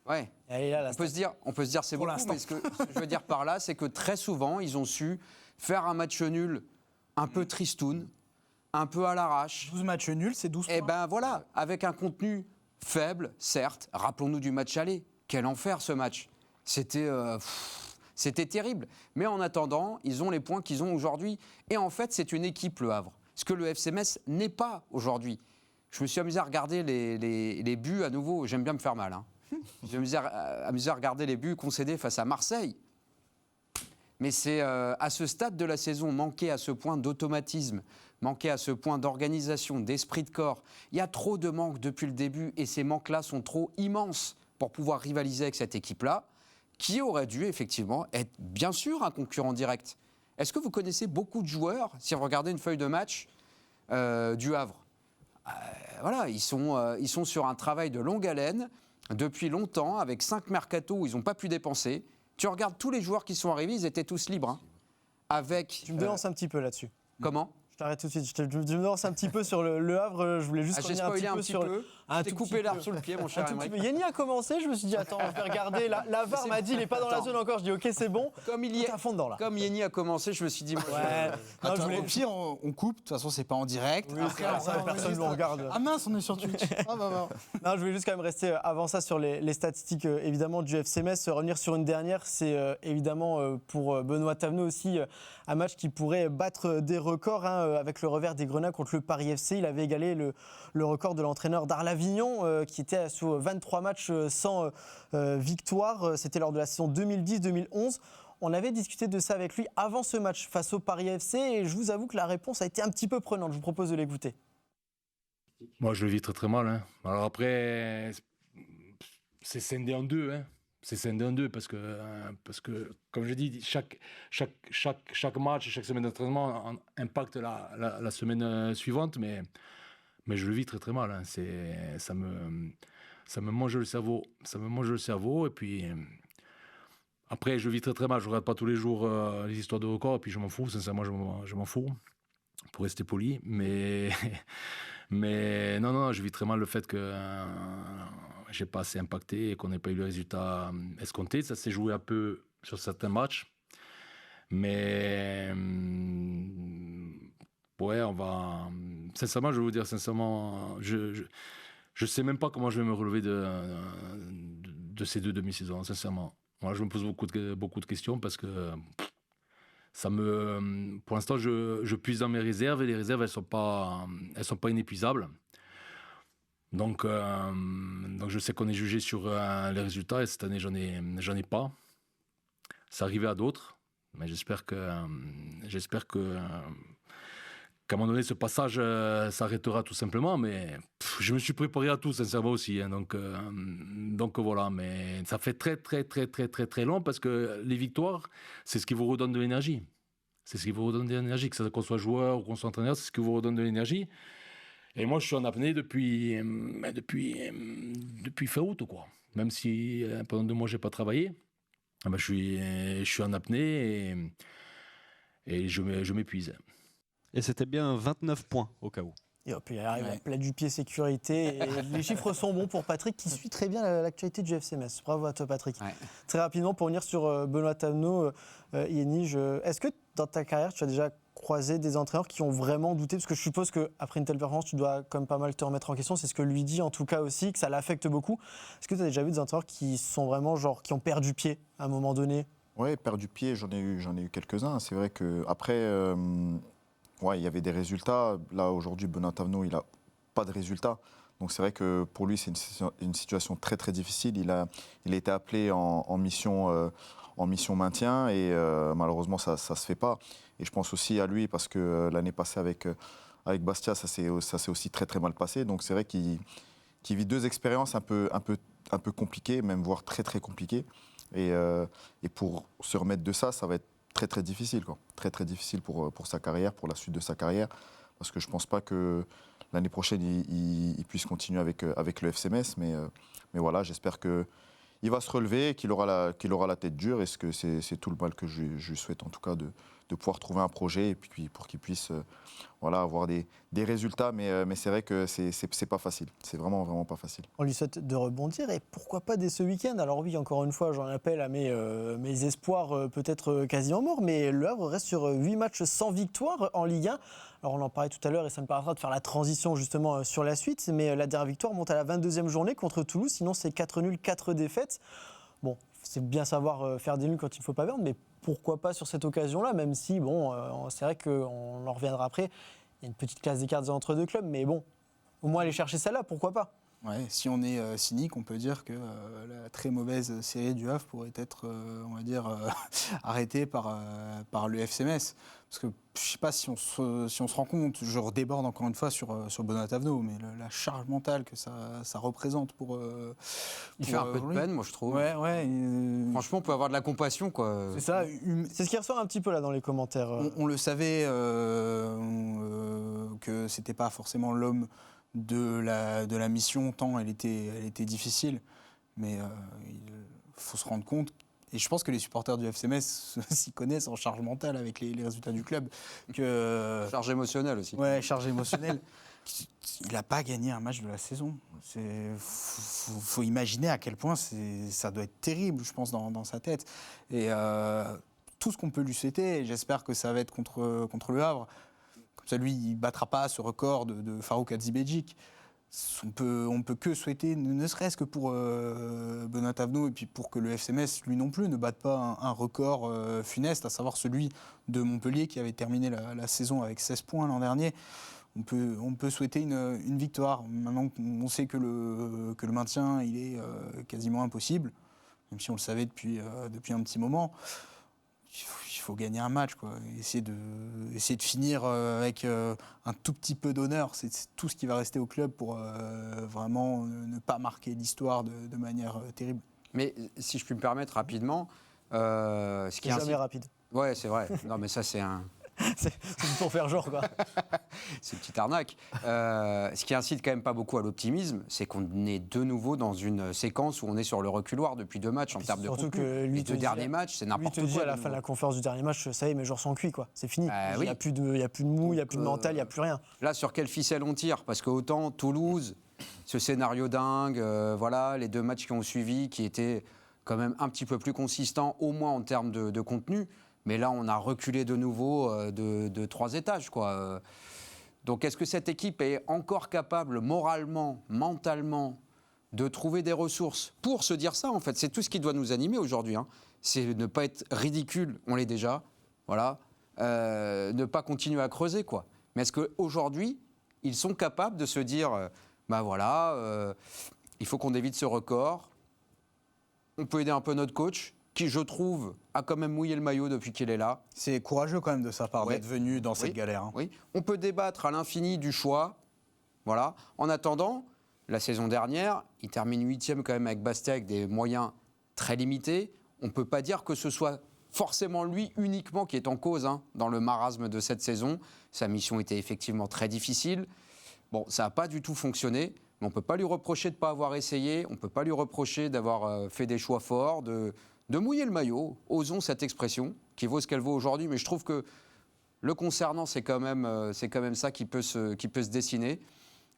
Ouais. Là, on peut se dire c'est beaucoup, mais ce que je veux dire par là, c'est que très souvent, ils ont su faire un match nul un peu tristoun, un peu à l'arrache. 12 matchs nuls, c'est 12 points. Et ben voilà, avec un contenu faible, certes. Rappelons-nous du match aller. Quel enfer ce match. C'était terrible. Mais en attendant, ils ont les points qu'ils ont aujourd'hui. Et en fait, c'est une équipe, le Havre. Ce que le FC Metz n'est pas aujourd'hui. Je me suis amusé à regarder les buts à nouveau. J'aime bien me faire mal. Je me suis amusé à regarder les buts concédés face à Marseille. Mais c'est à ce stade de la saison, manqué à ce point d'automatisme, manqué à ce point d'organisation, d'esprit de corps. Il y a trop de manques depuis le début et ces manques-là sont trop immenses pour pouvoir rivaliser avec cette équipe-là, qui aurait dû effectivement être bien sûr un concurrent direct. Est-ce que vous connaissez beaucoup de joueurs, si vous regardez une feuille de match du Havre voilà, ils sont sur un travail de longue haleine depuis longtemps, avec 5 mercatos où ils n'ont pas pu dépenser. Tu regardes tous les joueurs qui sont arrivés, ils étaient tous libres. Tu me devances un petit peu là-dessus. Comment ? Je t'arrête tout de suite. Je me lance un petit peu sur le Havre. Je voulais juste revenir un petit peu Un T'es tout coupé petit l'arbre peu. sous le pied, mon Un cher tout petit Aymeric. peu. Yenny a commencé, je me suis dit, attends, je vais regarder. La VAR m'a dit, il n'est pas dans la Attends. zone encore. Je dis, ok, c'est bon. Comme il Il y est à fond dedans là. Comme Yenny a commencé, je me suis dit, moi, Ouais. Non, je Attends, voulais- au pire, on coupe. De toute façon, c'est pas en direct. Oui, Après, c'est ça, on personne ne enregistre. nous regarde. Ah mince, on est sur Twitch. Ah bah. Non, je voulais juste quand même rester avant ça sur les statistiques évidemment du FC Metz. Revenir sur une dernière, c'est évidemment pour Benoît Thavenot aussi un match qui pourrait battre des records avec le revers des Grenats contre le Paris FC. Il avait égalé le record de l'entraîneur d'Arles-Avignon qui était sous 23 matchs sans victoire. C'était lors de la saison 2010-2011. On avait discuté de ça avec lui avant ce match face au Paris FC et je vous avoue que la réponse a été un petit peu prenante. Je vous propose de l'écouter. Moi, je le vis très très mal. Hein. Alors après, c'est scindé en deux. Hein. C'est scindé en deux parce que comme je dis, chaque match, chaque semaine d'entraînement impacte la semaine suivante. Mais je le vis très très mal. Hein. Ça me mange le cerveau. Ça me mange le cerveau. Et puis, après, je le vis très très mal. Je ne regarde pas tous les jours les histoires de records. Et puis, je m'en fous. Sincèrement, je m'en fous. Pour rester poli. Mais non, je vis très mal le fait que j'ai pas assez impacté et qu'on n'ait pas eu le résultat escompté. Ça s'est joué un peu sur certains matchs. Mais ouais, on va... Sincèrement, je vais vous dire, sincèrement, je sais même pas comment je vais me relever de ces deux demi-saisons, sincèrement. Moi, je me pose beaucoup de questions parce que... pour l'instant, je puise dans mes réserves et les réserves, elles sont pas inépuisables. Donc je sais qu'on est jugé sur les résultats et cette année, j'en ai pas. Ça arrivait à d'autres, mais j'espère qu'à un moment donné, ce passage s'arrêtera tout simplement. Mais je me suis préparé à tout, sincèrement aussi. Hein, donc voilà, mais ça fait très, très, très, très, très, très long parce que les victoires, c'est ce qui vous redonne de l'énergie. C'est ce qui vous redonne de l'énergie, que qu'on soit joueur ou qu'on soit entraîneur, c'est ce qui vous redonne de l'énergie. Et moi, je suis en apnée depuis fin août, quoi. Même si pendant 2 mois, je n'ai pas travaillé, je suis en apnée et je m'épuise. Et c'était bien 29 points au cas où. Et hop, il arrive à plat du pied sécurité. Et les chiffres sont bons pour Patrick qui suit très bien l'actualité du FC Metz. Bravo à toi, Patrick. Ouais. Très rapidement, pour revenir sur Benoît Thavenot, Yenny, est-ce que dans ta carrière, tu as déjà croisé des entraîneurs qui ont vraiment douté? Parce que je suppose qu'après une telle performance, tu dois quand même pas mal te remettre en question. C'est ce que lui dit en tout cas aussi, que ça l'affecte beaucoup. Est-ce que tu as déjà vu des entraîneurs qui sont vraiment, qui ont perdu pied à un moment donné? Oui, perdu pied, j'en ai eu quelques-uns. C'est vrai qu'après, il y avait des résultats. Là, aujourd'hui, Benoît Thavenot, il n'a pas de résultats. Donc c'est vrai que pour lui, c'est une situation très très difficile. Il a été appelé en mission maintien et malheureusement, ça ne se fait pas. Et je pense aussi à lui parce que l'année passée avec Bastia, ça s'est aussi très très mal passé. Donc c'est vrai qu'il vit 2 expériences un peu compliquées, même voire très très compliquées. Et pour se remettre de ça, ça va être très très difficile, quoi. Très très difficile pour sa carrière, pour la suite de sa carrière, parce que je ne pense pas que l'année prochaine il puisse continuer avec le FC Metz, mais voilà, j'espère qu'il va se relever, qu'il aura la tête dure, et c'est tout le mal que je lui souhaite en tout cas de pouvoir trouver un projet et puis pour qu'il puisse avoir des résultats, mais c'est vrai que c'est pas facile, c'est vraiment pas facile. On lui souhaite de rebondir et pourquoi pas dès ce week-end. Alors oui, encore une fois, j'en appelle à mes espoirs peut-être quasiment morts, mais Le Havre reste sur 8 matchs sans victoire en Ligue 1. Alors on en parlait tout à l'heure et ça me permettra de faire la transition justement sur la suite, mais la dernière victoire monte à la 22e journée contre Toulouse, sinon c'est 4 nuls, 4 défaites. Bon, c'est bien savoir faire des nuls quand il ne faut pas perdre, mais pourquoi pas sur cette occasion-là, même si, c'est vrai qu'on en reviendra après, il y a une petite classe d'écart entre 2 clubs, mais bon, au moins aller chercher celle-là, pourquoi pas? Ouais, si on est cynique, on peut dire que la très mauvaise série du Havre pourrait être, arrêtée par le FC Metz. Parce que je ne sais pas si on se rend compte, je redéborde encore une fois sur Benoît Thavenot, mais la charge mentale que ça représente pour... Il fait un peu de peine, moi, je trouve. Ouais. Franchement, on peut avoir de la compassion, quoi. C'est ça. C'est ce qui ressort un petit peu là dans les commentaires. On le savait que c'était pas forcément l'homme de la mission, tant elle était difficile. Mais il faut se rendre compte, et je pense que les supporters du FC Metz s'y connaissent en charge mentale avec les résultats du club. Charge émotionnelle aussi. Ouais, charge émotionnelle. Il n'a pas gagné un match de la saison. Il faut imaginer à quel point ça doit être terrible, je pense, dans sa tête. Et tout ce qu'on peut lui souhaiter, j'espère que ça va être contre le Havre. Comme ça, lui, il ne battra pas ce record de Farouk Hatzibedjic. On peut que souhaiter, ne serait-ce que pour Benoît Thavenot et puis pour que le FC Metz, lui non plus, ne batte pas un record funeste, à savoir celui de Montpellier qui avait terminé la saison avec 16 points l'an dernier. On peut souhaiter une victoire. Maintenant qu'on sait que le maintien il est quasiment impossible, même si on le savait depuis un petit moment. Il faut gagner un match, quoi. Essayer de finir avec un tout petit peu d'honneur. C'est tout ce qui va rester au club pour vraiment ne pas marquer l'histoire de manière terrible. Mais si je puis me permettre rapidement, ce qui est jamais rapide. Ouais, c'est vrai. Non, mais ça c'est un. C'est pour faire genre, quoi. C'est une petite arnaque. Ce qui incite quand même pas beaucoup à l'optimisme, c'est qu'on est de nouveau dans une séquence où on est sur le reculoir depuis 2 matchs en termes de contenu. Les 2 derniers matchs, c'est n'importe quoi. Lui te dit à la fin de la conférence du dernier match, ça y est, mes joueurs sont cuits, quoi. C'est fini. Il n'y a plus de mou, il n'y a plus de mental, il n'y a plus rien. Là, sur quelle ficelle on tire? Parce que autant Toulouse, ce scénario dingue, voilà, les 2 matchs qui ont suivi, qui étaient quand même un petit peu plus consistants, au moins en termes de contenu. Mais là, on a reculé de nouveau de 3 étages, quoi. Donc, est-ce que cette équipe est encore capable, moralement, mentalement, de trouver des ressources pour se dire ça, en fait? C'est tout ce qui doit nous animer aujourd'hui. Hein. C'est ne pas être ridicule, on l'est déjà. Voilà. Ne pas continuer à creuser, quoi. Mais est-ce qu'aujourd'hui, ils sont capables de se dire, il faut qu'on évite ce record. On peut aider un peu notre coach, qui, je trouve, a quand même mouillé le maillot depuis qu'il est là. C'est courageux quand même de sa part d'être venu dans cette galère. Hein. Oui, on peut débattre à l'infini du choix. Voilà. En attendant, la saison dernière, il termine 8e quand même avec Bastia, avec des moyens très limités. On ne peut pas dire que ce soit forcément lui uniquement qui est en cause dans le marasme de cette saison. Sa mission était effectivement très difficile. Bon, ça n'a pas du tout fonctionné. Mais on ne peut pas lui reprocher de ne pas avoir essayé. On ne peut pas lui reprocher d'avoir fait des choix forts, de mouiller le maillot, osons cette expression, qui vaut ce qu'elle vaut aujourd'hui, mais je trouve que le concernant, c'est quand même ça qui peut se dessiner.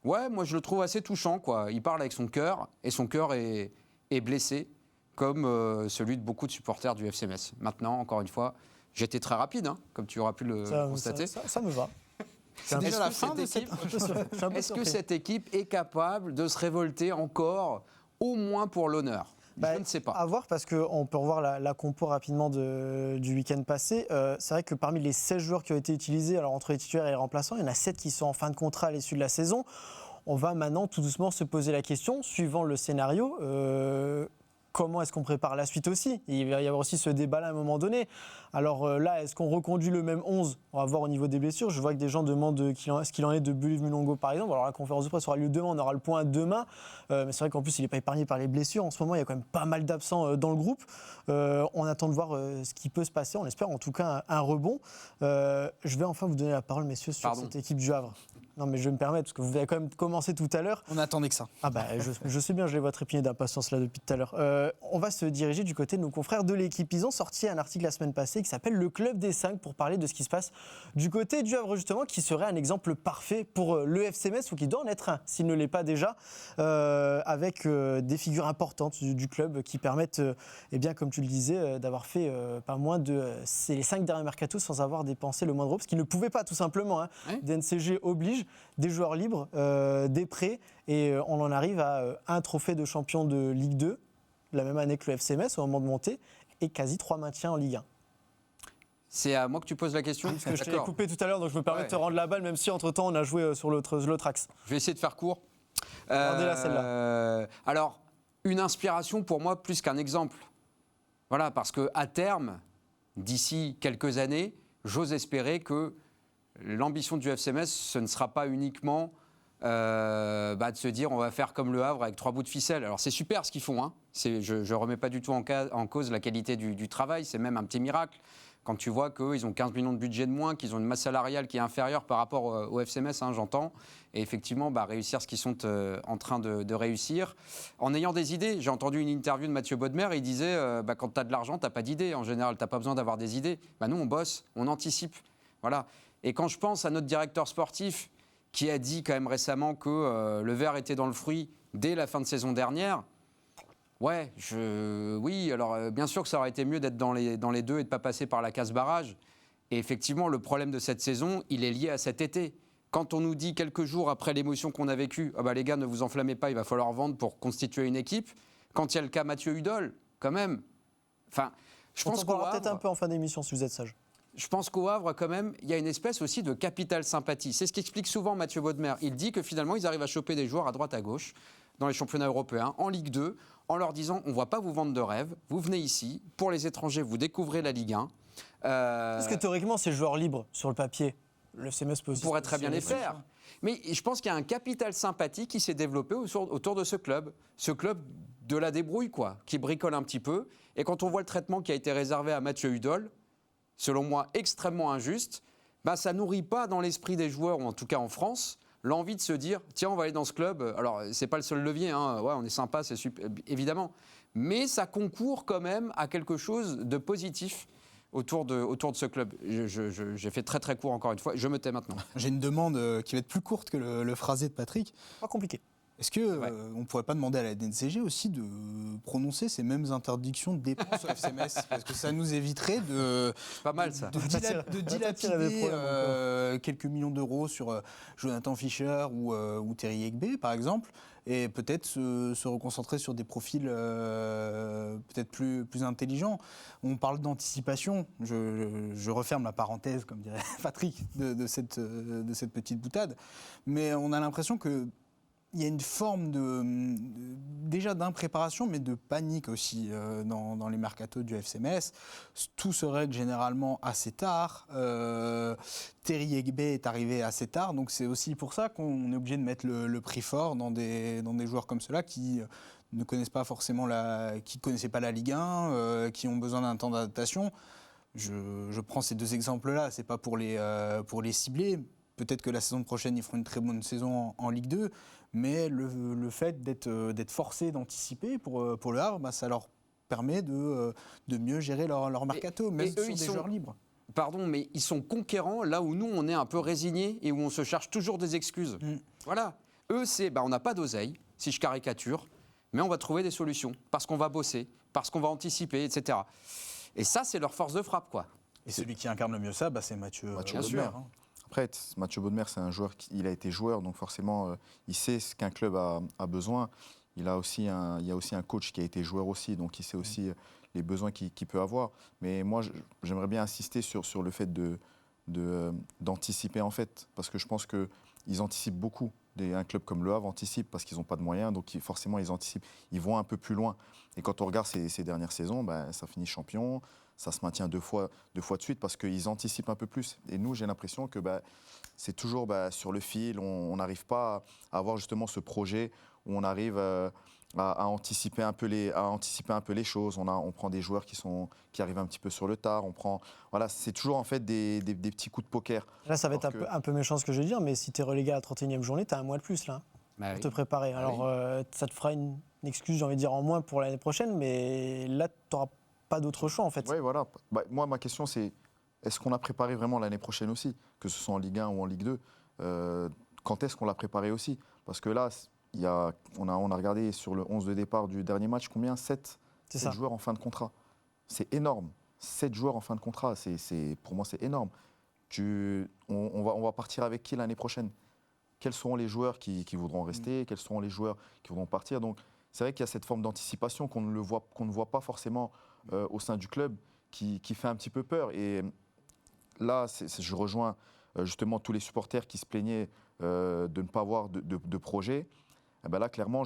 Ouais, moi je le trouve assez touchant, quoi. Il parle avec son cœur, et son cœur est blessé, comme celui de beaucoup de supporters du FC Metz. Maintenant, encore une fois, j'étais très rapide, comme tu auras pu le constater. Ça me va. C'est déjà la fin de cette équipe. Est-ce que cette équipe est capable de se révolter encore, au moins pour l'honneur? Je ne sais pas. À voir, parce qu'on peut revoir la compo rapidement du week-end passé. C'est vrai que parmi les 16 joueurs qui ont été utilisés, alors entre les titulaires et les remplaçants, il y en a 7 qui sont en fin de contrat à l'issue de la saison. On va maintenant tout doucement se poser la question, suivant le scénario, comment est-ce qu'on prépare la suite aussi? Il va y avoir aussi ce débat-là à un moment donné. Alors là, est-ce qu'on reconduit le même 11? On va voir au niveau des blessures. Je vois que des gens demandent ce qu'il en est de Buliv Mulongo, par exemple. Alors la conférence de presse aura lieu demain, on aura le point demain. Mais c'est vrai qu'en plus, il n'est pas épargné par les blessures. En ce moment, il y a quand même pas mal d'absents dans le groupe. On attend de voir ce qui peut se passer. On espère en tout cas un rebond. Je vais enfin vous donner la parole, messieurs, sur cette équipe du Havre. Non, mais je vais me permettre, parce que vous avez quand même commencé tout à l'heure. On attendait que ça. Ah bah, je sais bien, j'ai votre épinée d'impatience là depuis tout à l'heure. On va se diriger du côté de nos confrères de l'équipe. Ils ont sorti un article la semaine passée qui s'appelle Le Club des 5 pour parler de ce qui se passe du côté du Havre, justement, qui serait un exemple parfait pour le FC Metz, ou qui doit en être un, s'il ne l'est pas déjà, avec des figures importantes du club qui permettent, comme tu le disais, d'avoir fait pas moins de les 5 derniers mercatos sans avoir dépensé le moindre euro, parce qu'ils ne pouvaient pas, tout simplement. Oui. DNCG oblige, des joueurs libres, des prêts, et on en arrive à un trophée de champion de Ligue 2, la même année que le FC Metz au moment de monter, et quasi 3 maintiens en Ligue 1. C'est à moi que tu poses la question. Parce que je t'ai coupé tout à l'heure, donc je me permets de te rendre la balle, même si entre-temps on a joué sur l'autre axe. Je vais essayer de faire court. Regardez-la celle-là. Alors, une inspiration pour moi plus qu'un exemple. Voilà, parce qu'à terme, d'ici quelques années, j'ose espérer que l'ambition du FC Metz, ce ne sera pas uniquement de se dire on va faire comme le Havre avec 3 bouts de ficelle. Alors c'est super ce qu'ils font, je ne remets pas du tout en cause la qualité du travail, c'est même un petit miracle. Quand tu vois qu'ils ont 15 millions de budget de moins, qu'ils ont une masse salariale qui est inférieure par rapport au FC Metz, j'entends, et effectivement réussir ce qu'ils sont en train de réussir, en ayant des idées. J'ai entendu une interview de Mathieu Bodmer, il disait quand tu as de l'argent, tu n'as pas d'idées, en général, tu n'as pas besoin d'avoir des idées. Nous, on bosse, on anticipe, voilà. Et quand je pense à notre directeur sportif, qui a dit quand même récemment que le verre était dans le fruit dès la fin de saison dernière. Ouais, oui, alors bien sûr que ça aurait été mieux d'être dans les deux et de ne pas passer par la case barrage. Et effectivement, le problème de cette saison, il est lié à cet été. Quand on nous dit quelques jours après l'émotion qu'on a vécue, ah bah les gars, ne vous enflammez pas, il va falloir vendre pour constituer une équipe. Quand il y a le cas Mathieu Hudol, quand même. Enfin, je pense qu'on parlera peut-être un peu en fin d'émission si vous êtes sage. Je pense qu'au Havre, quand même, il y a une espèce aussi de capital sympathie. C'est ce qu'explique souvent Mathieu Baudemer. Il dit que finalement, ils arrivent à choper des joueurs à droite à gauche dans les championnats européens, en Ligue 2, en leur disant on ne va pas vous vendre de rêve, vous venez ici, pour les étrangers, vous découvrez la Ligue 1. Parce que théoriquement, ces joueurs libres sur le papier, le FCMS peut aussi... pourrait très bien les faire. Mais je pense qu'il y a un capital sympathie qui s'est développé autour de ce club de la débrouille, quoi, qui bricole un petit peu. Et quand on voit le traitement qui a été réservé à Mathieu Hudol, selon moi extrêmement injuste, bah, ça nourrit pas dans l'esprit des joueurs, ou en tout cas en France, l'envie de se dire tiens, on va aller dans ce club. Alors, c'est pas le seul levier, hein. Ouais, on est sympa, c'est super, évidemment. Mais ça concourt quand même à quelque chose de positif autour de ce club. J'ai fait très très court encore une fois, je me tais maintenant. J'ai une demande qui va être plus courte que le phrasé de Patrick. Pas compliqué. Est-ce qu'on ne pourrait pas demander à la DNCG aussi de prononcer ces mêmes interdictions de dépenses au FCMS? Parce que ça nous éviterait pas mal, ça. de dilapider quelques millions d'euros sur Jonathan Fischer ou Terry Egbe, par exemple, et peut-être se reconcentrer sur des profils peut-être plus intelligents. On parle d'anticipation. Je referme la parenthèse, comme dirait Patrick, de cette petite boutade. Mais on a l'impression que il y a une forme déjà d'impréparation, mais de panique aussi dans les mercatos du FCMS. Tout se règle généralement assez tard. Terry Egbe est arrivé assez tard, donc c'est aussi pour ça qu'on est obligé de mettre le prix fort dans des joueurs comme ceux-là qui ne connaissent pas forcément qui connaissaient pas la Ligue 1, qui ont besoin d'un temps d'adaptation. Je prends ces deux exemples-là, c'est pas pour les cibler. Peut-être que la saison prochaine, ils feront une très bonne saison en Ligue 2, mais le fait d'être forcé d'anticiper pour le Havre, bah, ça leur permet de mieux gérer leur mercato, même sur des joueurs libres. Pardon, mais ils sont conquérants là où nous, on est un peu résignés et où on se cherche toujours des excuses. Voilà. Eux, on n'a pas d'oseille, si je caricature, mais on va trouver des solutions, parce qu'on va bosser, parce qu'on va anticiper, etc. Et ça, c'est leur force de frappe, quoi. Et celui qui incarne le mieux ça, bah, c'est Mathieu Baudemer. Après, Mathieu Baudemer, c'est un joueur il a été joueur, donc forcément, il sait ce qu'un club a besoin. Il y a aussi un coach qui a été joueur aussi, donc il sait aussi les besoins qu'il peut avoir. Mais moi, j'aimerais bien insister sur le fait d'anticiper, en fait, parce que je pense qu'ils anticipent beaucoup. Un club comme Le Havre anticipe parce qu'ils n'ont pas de moyens, donc forcément, ils anticipent. Ils vont un peu plus loin. Et quand on regarde ces dernières saisons, ça finit champion. Ça se maintient deux fois de suite parce qu'ils anticipent un peu plus. Et nous, j'ai l'impression que c'est toujours sur le fil. On n'arrive pas à avoir justement ce projet où on arrive à anticiper un peu les choses. On prend des joueurs qui arrivent un petit peu sur le tard. C'est toujours en fait des petits coups de poker. Là, ça va être un peu méchant ce que je vais dire, mais si tu es relégué à la 31e journée, tu as un mois de plus là, pour te préparer. Alors, ça te fera une excuse, j'ai envie de dire, en moins pour l'année prochaine, mais là, tu n'auras pas d'autre choix en fait. Oui, voilà. Moi, ma question, c'est est-ce qu'on a préparé vraiment l'année prochaine aussi, que ce soit en Ligue 1 ou en Ligue 2 Quand est-ce qu'on l'a préparé aussi? Parce que là, on a regardé sur le 11 de départ du dernier match, combien 7 joueurs en fin de contrat. C'est énorme. 7 joueurs en fin de contrat, pour moi, c'est énorme. On va partir avec qui l'année prochaine? Quels seront les joueurs qui voudront rester? Quels seront les joueurs qui voudront partir? Donc, c'est vrai qu'il y a cette forme d'anticipation qu'on ne voit pas forcément au sein du club, qui fait un petit peu peur. Et là, je rejoins justement tous les supporters qui se plaignaient de ne pas avoir de projet. Et là, clairement,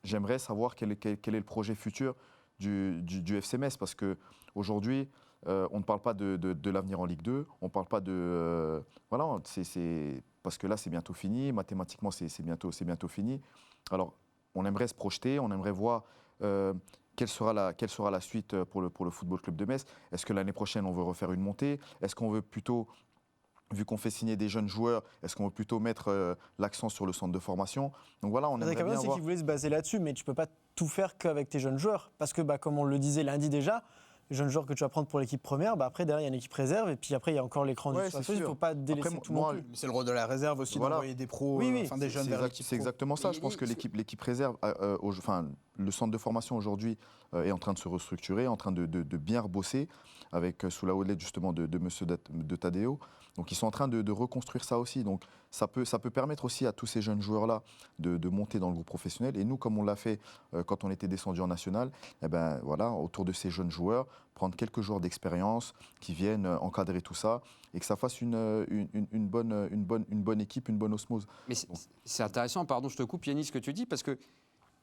j'aimerais savoir quel est le projet futur du FCMS, parce qu'aujourd'hui, on ne parle pas de l'avenir en Ligue 2, on ne parle pas de... parce que là, c'est bientôt fini, mathématiquement, c'est bientôt fini. Alors, on aimerait se projeter, on aimerait voir quelle sera la suite pour le Football Club de Metz. Est-ce que l'année prochaine, on veut refaire une montée? Est-ce qu'on veut plutôt, vu qu'on fait signer des jeunes joueurs, est-ce qu'on veut plutôt mettre l'accent sur le centre de formation? Donc voilà, on aimerait bien voir... C'est qu'il voulait se baser là-dessus, mais tu ne peux pas tout faire qu'avec tes jeunes joueurs. Parce que, comme on le disait lundi déjà, jeunes joueurs que tu vas prendre pour l'équipe première, après derrière il y a une équipe réserve et puis après il y a encore l'écran Ouais, du c'est il ne sûr. faut pas délaisser Après, tout moi, non plus. C'est le rôle de la réserve aussi Voilà. d'envoyer des pros, Oui, des jeunes vers l'équipe C'est pro. exactement ça. Et Je pense que il- l'équipe réserve, le centre de formation aujourd'hui est en train de se restructurer, en train de bien rebosser, sous la houlette justement de Monsieur de Tadeo. Donc ils sont en train de reconstruire ça aussi. Donc ça peut permettre aussi à tous ces jeunes joueurs-là de monter dans le groupe professionnel. Et nous, comme on l'a fait quand on était descendu en national, eh ben, voilà, autour de ces jeunes joueurs, prendre quelques joueurs d'expérience qui viennent encadrer tout ça et que ça fasse une bonne équipe, une bonne osmose. Mais c'est intéressant, pardon, je te coupe, Yannis, ce que tu dis, parce que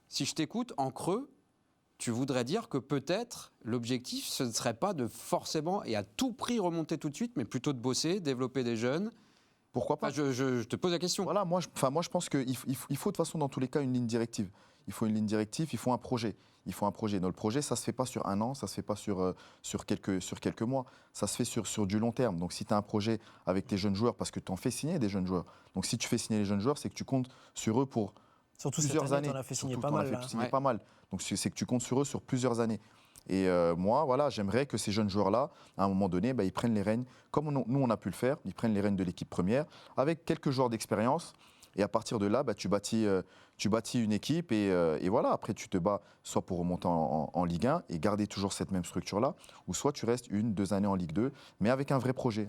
si je t'écoute, en creux, tu voudrais dire que peut-être l'objectif, ce ne serait pas de forcément et à tout prix remonter tout de suite, mais plutôt de bosser, développer des jeunes. Pourquoi pas? Je te pose la question. Voilà, moi je pense qu'il faut de toute façon dans tous les cas une ligne directive. Il faut une ligne directive, il faut un projet. Donc le projet, ça ne se fait pas sur un an, ça ne se fait pas sur quelques mois, ça se fait sur du long terme. Donc si tu as un projet avec tes jeunes joueurs, parce que tu en fais signer des jeunes joueurs, donc si tu fais signer les jeunes joueurs, c'est que tu comptes sur eux pour Surtout plusieurs cette année, années. tu en as fait signer Surtout, pas t'en as mal. fait Là. signer Ouais. pas mal. Donc c'est que tu comptes sur eux sur plusieurs années. Et moi, voilà, j'aimerais que ces jeunes joueurs-là, à un moment donné, ils prennent les rênes, comme nous on a pu le faire, ils prennent les rênes de l'équipe première, avec quelques joueurs d'expérience. Et à partir de là, tu bâtis une équipe et voilà, après tu te bats soit pour remonter en Ligue 1 et garder toujours cette même structure-là, ou soit tu restes 1-2 années en Ligue 2, mais avec un vrai projet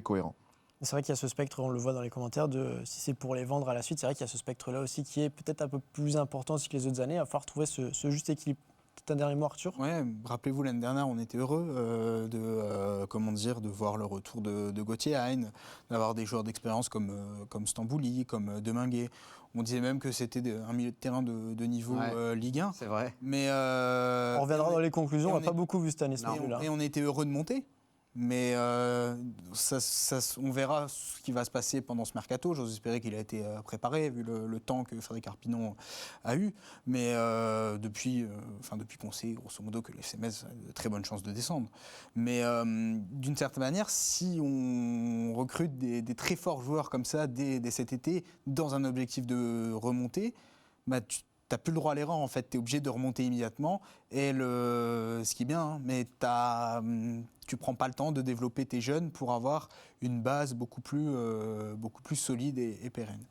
cohérent. C'est vrai qu'il y a ce spectre, on le voit dans les commentaires, si c'est pour les vendre à la suite, c'est vrai qu'il y a ce spectre-là aussi qui est peut-être un peu plus important aussi que les autres années. Il va falloir trouver ce juste équilibre. Peut-être un dernier mot, Arthur. Ouais, rappelez-vous l'année dernière, on était heureux de voir le retour de Gauthier à Haine, d'avoir des joueurs d'expérience comme Stambouli, comme Deminguet. On disait même que c'était un milieu de terrain de niveau Ligue 1. C'est vrai. Mais On reviendra dans les conclusions, on et n'a pas beaucoup vu cette année ce milieu-là. et on était heureux de monter. Mais on verra ce qui va se passer pendant ce mercato. J'ose espérer qu'il a été préparé, vu le temps que Frédéric Arpinon a eu. Mais depuis qu'on sait, grosso modo, que l'FC Metz a de très bonnes chances de descendre. Mais d'une certaine manière, si on recrute des très forts joueurs comme ça dès cet été, dans un objectif de remontée, tu n'as plus le droit à l'erreur, en fait. Tu es obligé de remonter immédiatement. Et ce qui est bien, mais tu ne prends pas le temps de développer tes jeunes pour avoir une base beaucoup plus solide et pérenne.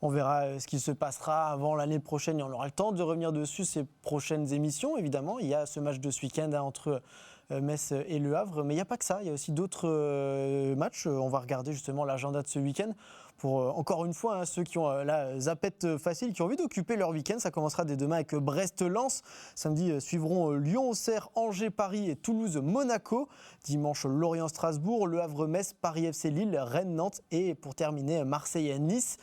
On verra ce qui se passera avant l'année prochaine et on aura le temps de revenir dessus ces prochaines émissions. Évidemment, il y a ce match de ce week-end entre Metz et Le Havre, mais il n'y a pas que ça, il y a aussi d'autres matchs. On va regarder justement l'agenda de ce week-end pour, encore une fois, ceux qui ont la zapette facile, qui ont envie d'occuper leur week-end. Ça commencera dès demain avec Brest-Lens. Samedi suivront Lyon-Auxerre, Angers-Paris et Toulouse-Monaco. Dimanche, Lorient-Strasbourg, Le Havre-Metz, Paris-FC-Lille, Rennes-Nantes et pour terminer, Marseille-Nice.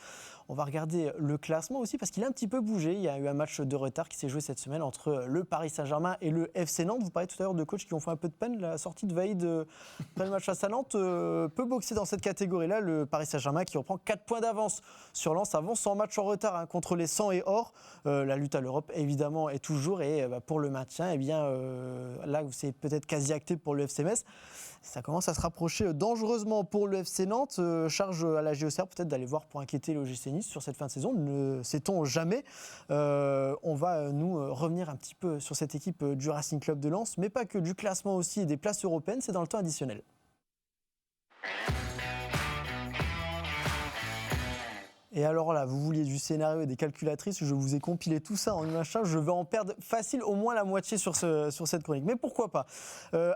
On va regarder le classement aussi parce qu'il a un petit peu bougé. Il y a eu un match de retard qui s'est joué cette semaine entre le Paris Saint-Germain et le FC Nantes. Vous parlez tout à l'heure de coachs qui ont fait un peu de peine. La sortie de Vaïd après le match face à Nantes peut boxer dans cette catégorie-là. Le Paris Saint-Germain qui reprend 4 points d'avance sur Lens avant son match en retard contre les 100 et or. La lutte à l'Europe évidemment est toujours et pour le maintien, là où c'est peut-être quasi acté pour le FC Metz. Ça commence à se rapprocher dangereusement pour le FC Nantes. Charge à la JOCR peut-être d'aller voir pour inquiéter le l'OGC Nice sur cette fin de saison. Ne sait-on jamais. On va nous revenir un petit peu sur cette équipe du Racing Club de Lens, mais pas que, du classement aussi et des places européennes. C'est dans le temps additionnel. Et alors là, vous vouliez du scénario et des calculatrices, je vous ai compilé tout ça en une machin, je vais en perdre facile au moins la moitié sur cette chronique. Mais pourquoi pas.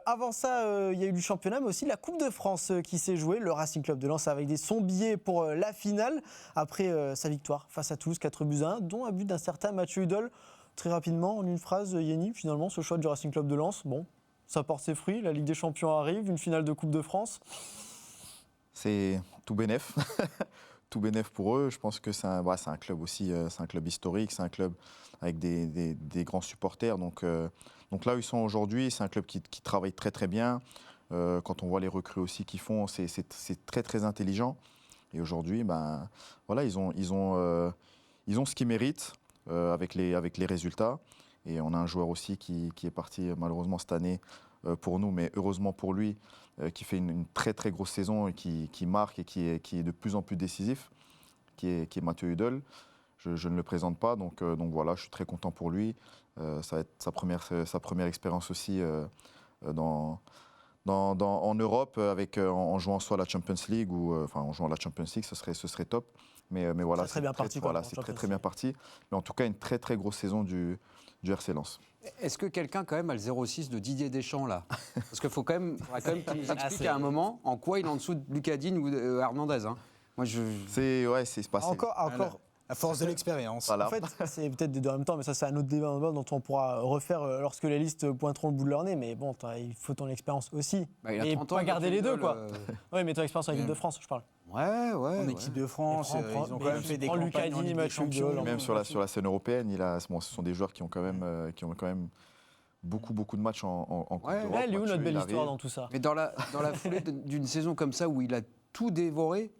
Avant ça, il y a eu du championnat, mais aussi la Coupe de France qui s'est jouée. Le Racing Club de Lens avec son billet pour la finale, après sa victoire face à Toulouse, 4-1, dont un but d'un certain Mathieu Hudol. Très rapidement, en une phrase, Yenny, finalement, ce choix du Racing Club de Lens, bon, ça porte ses fruits, la Ligue des Champions arrive, une finale de Coupe de France. C'est tout bénef. Tout bénef pour eux. Je pense que c'est un club aussi, c'est un club historique, c'est un club avec des grands supporters. Donc là où ils sont aujourd'hui, c'est un club qui travaille très très bien. Quand on voit les recrues aussi qu'ils font, c'est très très intelligent. Et aujourd'hui, voilà, ils ont ce qu'ils méritent avec les résultats. Et on a un joueur aussi qui est parti malheureusement cette année pour nous, mais heureusement pour lui, qui fait une très très grosse saison et qui marque et qui est de plus en plus décisif, qui est Mathieu Hudol. Je ne le présente pas, donc voilà, je suis très content pour lui. Ça va être sa première expérience aussi en Europe en jouant soit la Champions League ou en jouant la Champions League, ce serait top. Mais voilà, très bien parti. Voilà, c'est très bien parti. Mais en tout cas, une très très grosse saison du RC Lens. Est-ce que quelqu'un quand même a le 06 de Didier Deschamps là? Parce qu'il faudra quand même qu'il nous explique à un moment en quoi il est en dessous de Lucas Digne ou Hernandez. Hein. Moi, C'est passé. Encore. À force de l'expérience. Voilà. En fait, c'est peut-être des deux en même temps, mais ça, c'est un autre débat dont on pourra refaire lorsque les listes pointeront le bout de leur nez. Mais bon, il faut ton expérience aussi. il a et 30 ans, pas garder les deux, quoi. Oui, mais ton expérience en équipe de France, je parle. En équipe de France, ils ont quand même fait des campagnes Lucas en Ligue des Champions. Même sur la scène européenne, ce sont des joueurs qui ont quand même beaucoup de matchs en Coupe d'Europe. Elle est où Mathieu, notre belle il histoire arrive. dans tout ça? Mais dans la foulée d'une saison comme ça où il a tout dévoré.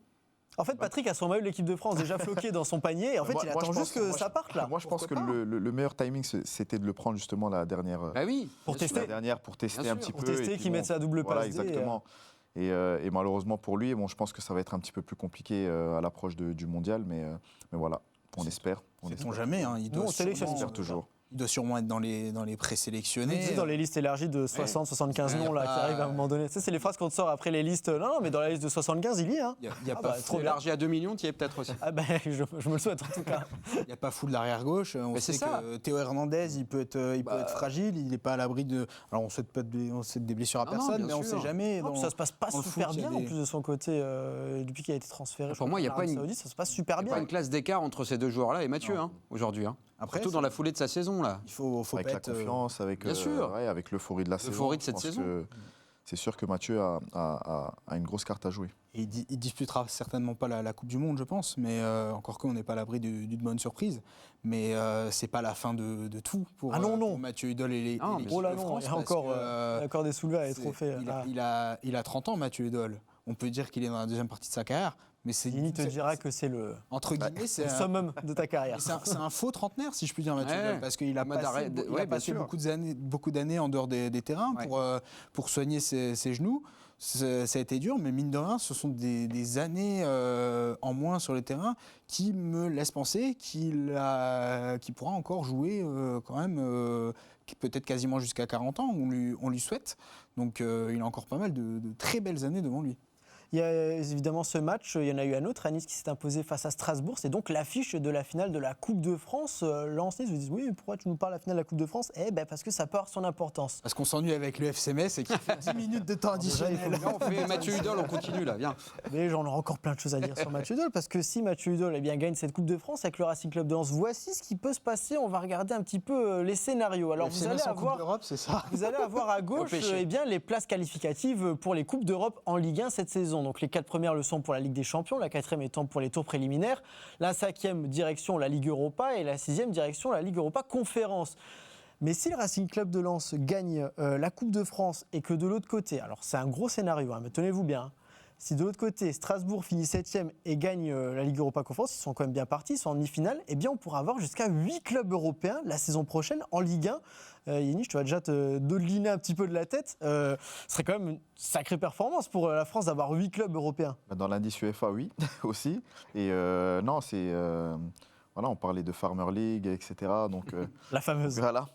En fait, Patrick a son maillot de l'équipe de France déjà floqué dans son panier. Et en fait, il attend juste que ça parte là. Moi, je pense que le meilleur timing, c'était de le prendre justement la dernière. Bah oui. Pour tester. La dernière pour tester un petit peu. Pour tester, qu'il mette sa double passe. Voilà, exactement. Et malheureusement pour lui, je pense que ça va être un petit peu plus compliqué à l'approche du mondial. Mais voilà, on espère. Sait-on jamais. Il Nous, on sélectionne toujours. Il doit sûrement être dans les présélectionnés. Dans les listes élargies de 60, 75 noms là, qui arrivent à un moment donné. Ça, c'est les phrases qu'on te sort après les listes. Non, mais dans la liste de 75, il y est. Hein. Il n'y a pas trop élargi à 2 millions, tu y es peut-être aussi. Je me le souhaite en tout cas. Il n'y a pas fou de l'arrière-gauche. On sait que Théo Hernandez, il peut être fragile. Il n'est pas à l'abri de. Alors, on ne souhaite des blessures à personne, mais on ne sait jamais. Ça se passe pas super bien en plus de son côté depuis qu'il a été transféré. Pour moi, il n'y a pas ça se passe super bien. Pas une classe d'écart entre ces deux joueurs-là et Mathieu aujourd'hui. Après, surtout dans la foulée de sa saison là. Il faut avec la confiance, avec l'euphorie de la saison. L'euphorie de cette saison. C'est sûr que Mathieu a une grosse carte à jouer. Et il disputera certainement pas la Coupe du Monde, je pense, mais encore qu'on n'est pas à l'abri d'une bonne surprise. Mais c'est pas la fin de tout pour Mathieu Hudol et l'équipe de France. Il y a encore des soulevés à les trophées. Il a 30 ans, Mathieu Hudol. On peut dire qu'il est dans la deuxième partie de sa carrière. Mais Dini te dira que c'est le summum de ta carrière. C'est un faux trentenaire, si je puis dire, Mathieu Hudol, parce qu'il a passé beaucoup d'années en dehors des terrains pour soigner ses genoux. Ça a été dur, mais mine de rien, ce sont des années en moins sur le terrain qui me laissent penser qu'il pourra encore jouer quand même, peut-être quasiment jusqu'à 40 ans, on lui souhaite. Donc il a encore pas mal de très belles années devant lui. Il y a évidemment ce match, il y en a eu un autre, à Nice qui s'est imposé face à Strasbourg. C'est donc l'affiche de la finale de la Coupe de France. Lens-Nice, vous dites oui, mais pourquoi tu nous parles de la finale de la Coupe de France? Parce que ça peut avoir son importance. Parce qu'on s'ennuie avec le FC Metz et qu'il fait 10 minutes de temps additionnel. On fait Mathieu Hudol, on continue là, viens. Mais j'en ai encore plein de choses à dire sur Mathieu Hudol, parce que si Mathieu Hudol gagne cette Coupe de France avec le Racing Club de Lens, voici ce qui peut se passer. On va regarder un petit peu les scénarios. Alors vous allez avoir à gauche les places qualificatives pour les Coupes d'Europe en Ligue 1 cette saison. Donc les 4 premières le sont pour la Ligue des Champions, la 4e étant pour les tours préliminaires, la 5e direction la Ligue Europa et la 6e direction la Ligue Europa Conférence. Mais si le Racing Club de Lens gagne la Coupe de France et que de l'autre côté, alors c'est un gros scénario, mais tenez-vous bien, si de l'autre côté Strasbourg finit 7e et gagne la Ligue Europa Conférence, ils sont quand même bien partis, ils sont en demi-finale, eh bien on pourra avoir jusqu'à 8 clubs européens la saison prochaine en Ligue 1. Yannick, tu vas déjà te dodeliner un petit peu de la tête. Ce serait quand même une sacrée performance pour la France d'avoir 8 clubs européens. Dans l'indice UEFA, oui, aussi. Et on parlait de Farmer League, etc. Donc, la fameuse. Voilà.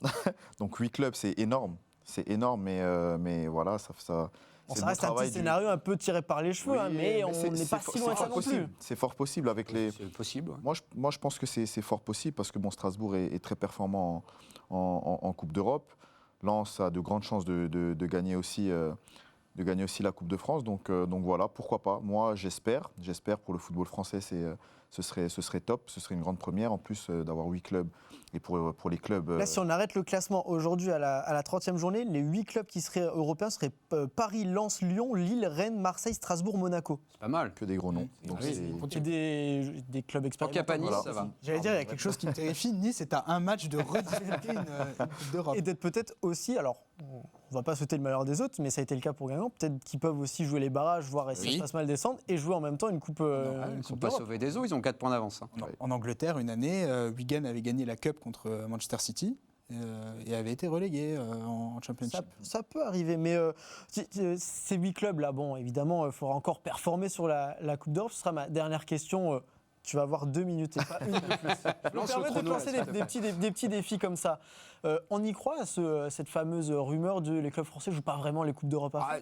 Donc 8 clubs, c'est énorme. C'est énorme, mais voilà, ça ça reste un petit scénario un peu tiré par les cheveux, mais on n'est pas si loin de ça non plus. C'est fort possible avec les. C'est possible. Ouais. Moi, je pense que c'est fort possible parce que Strasbourg est très performant en Coupe d'Europe. Lens a de grandes chances de gagner aussi la Coupe de France. Donc voilà, pourquoi pas. Moi, j'espère pour le football français, ce serait top. Ce serait une grande première en plus d'avoir 8 clubs. Et pour les clubs. Là, si on arrête le classement aujourd'hui à la 30e journée, les 8 clubs qui seraient européens seraient Paris, Lens, Lyon, Lille, Rennes, Marseille, Strasbourg, Monaco. C'est pas mal. Que des gros noms. Donc et des clubs expérimentés. Tant qu'il n'y a pas Nice, ça va. J'allais dire, il y a quelque chose qui me terrifie. Nice est à un match de rediscuter une Coupe d'Europe. Et d'être peut-être aussi, alors on ne va pas souhaiter le malheur des autres, mais ça a été le cas pour Guingamp, peut-être qu'ils peuvent aussi jouer les barrages, voir si ça se passe mal descendre, et jouer en même temps une Coupe Ils ne sont pas sauvés des eaux, ils ont 4 points d'avance. En Angleterre, une année, Wigan avait gagné la Cup contre Manchester City et avait été relégué en Championship. Ça peut arriver, mais ces 8 clubs-là, bon, évidemment, il faudra encore performer sur la Coupe d'Europe. Ce sera ma dernière question. Tu vas avoir 2 minutes et pas une de plus. Je me Lance permets le de te chrono, lancer là, s'il te plaît. des petits défis comme ça. On y croit à cette fameuse rumeur de les clubs français ne jouent pas vraiment les Coupes d'Europe à fond? Ah,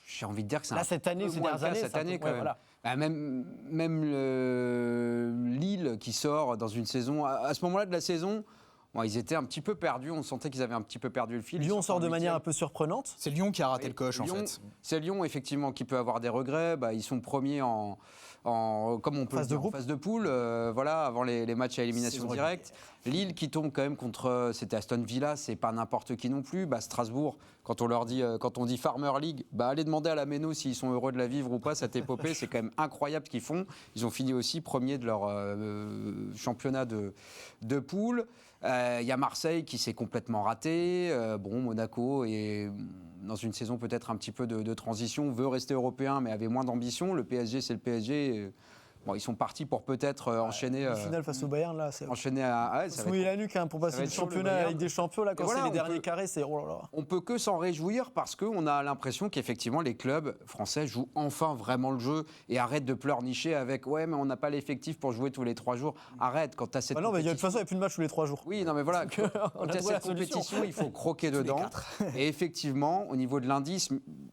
j'ai envie de dire que c'est Là, un cette année, peu ces moins le dernières cas années, cette c'est un peu- année quand ouais, même. voilà. Ah, même Lille qui sort dans une saison, à ce moment-là de la saison, bon, ils étaient un petit peu perdus, on sentait qu'ils avaient un petit peu perdu le fil. Ils Lyon sont sort en de manière un huitième. peu surprenante. C'est Lyon qui a raté Oui, le coche, en Lyon, fait. C'est Lyon, effectivement, qui peut avoir des regrets. Ils sont premiers comme on peut Phase le dire, de groupe. en phase de poule, voilà, avant les matchs à élimination Saison directe. Lille qui tombe quand même contre, c'était Aston Villa, c'est pas n'importe qui non plus. Strasbourg, quand on dit Farmer League, allez demander à la Méno s'ils sont heureux de la vivre ou pas, cette épopée, c'est quand même incroyable ce qu'ils font. Ils ont fini aussi premier de leur championnat de poule. Il y a Marseille qui s'est complètement raté. Monaco est dans une saison peut-être un petit peu de transition, veut rester européen mais avait moins d'ambition. Le PSG, c'est le PSG. Ils sont partis pour peut-être enchaîner. La finale face au Bayern, là, c'est. Enchaîner à. Se mouiller la nuque pour va passer du être chaud, le championnat Bayern. avec des champions, là, quand Et voilà, c'est les on derniers peut- carrés, c'est. Oh là là. On peut que s'en réjouir parce qu'on a l'impression qu'effectivement les clubs français jouent enfin vraiment le jeu et arrêtent de pleurnicher avec ouais mais on n'a pas l'effectif pour jouer tous les 3 jours. Arrête quand tu as cette Non, mais de toute compétition. façon, il n'y a plus de match tous les 3 jours. Oui, non mais voilà, quand on a tu as trouvé la cette compétition, solution. il faut croquer dedans. Et effectivement, au niveau de l'indice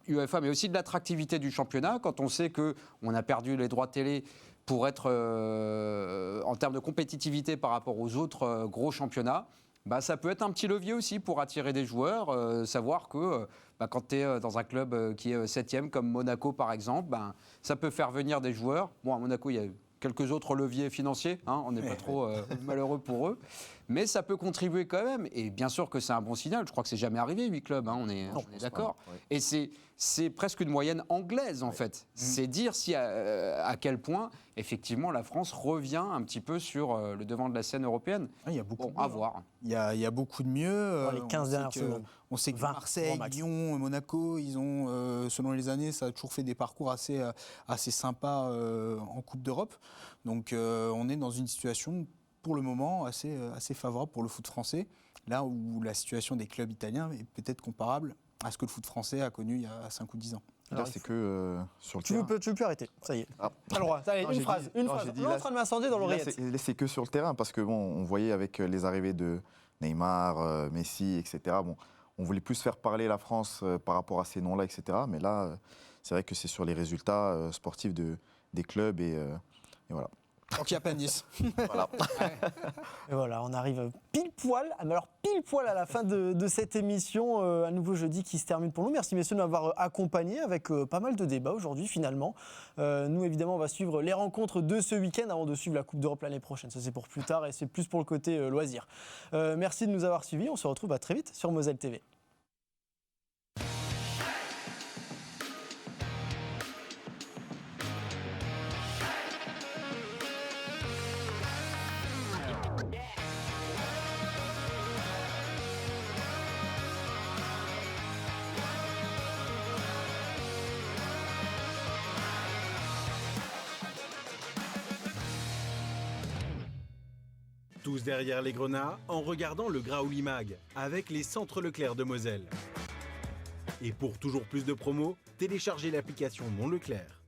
UEFA, mais aussi de l'attractivité du championnat, quand on sait qu'on a perdu les droits télé pour être en termes de compétitivité par rapport aux autres gros championnats, ça peut être un petit levier aussi pour attirer des joueurs, savoir que quand tu es dans un club qui est 7e, comme Monaco par exemple, ça peut faire venir des joueurs. Bon, à Monaco, il y a quelques autres leviers financiers, on n'est pas trop malheureux pour eux, mais ça peut contribuer quand même, et bien sûr que c'est un bon signal, je crois que c'est jamais arrivé 8 clubs, on est d'accord, et c'est presque une moyenne anglaise en fait, c'est dire à quel point effectivement la France revient un petit peu sur le devant de la scène européenne. Il y a beaucoup de à mieux. voir. Il y a beaucoup de mieux. Dans les 15 dernières secondes. On sait que 20 Marseille, grand max. Lyon, Monaco, ils ont, selon les années, ça a toujours fait des parcours assez sympas en Coupe d'Europe. Donc on est dans une situation, pour le moment, assez favorable pour le foot français. Là où la situation des clubs italiens est peut-être comparable à ce que le foot français a connu il y a 5 ou 10 ans. Là, c'est que sur le Tu terrain. veux plus arrêter, ça y est. Ah. T'as le droit. Allez, Non, une j'ai phrase. dit- Une non, phrase. j'ai dit On est là, en train de m'incender dans Là, l'oreillette. c'est que sur le terrain, parce que on voyait avec les arrivées de Neymar, Messi, etc. On voulait plus faire parler la France par rapport à ces noms-là, etc. Mais là, c'est vrai que c'est sur les résultats sportifs des clubs et voilà. Donc il n'y a pas Nice. Voilà. Et voilà, on arrive pile poil à la fin de cette émission. Un nouveau jeudi qui se termine pour nous. Merci messieurs de m'avoir accompagné avec pas mal de débats aujourd'hui finalement. Nous évidemment on va suivre les rencontres de ce week-end avant de suivre la Coupe d'Europe l'année prochaine. Ça c'est pour plus tard et c'est plus pour le côté loisir. Merci de nous avoir suivis. On se retrouve très vite sur Moselle TV. Tous derrière les grenats en regardant le Graouli Mag avec les centres Leclerc de Moselle. Et pour toujours plus de promos, téléchargez l'application Mon Leclerc.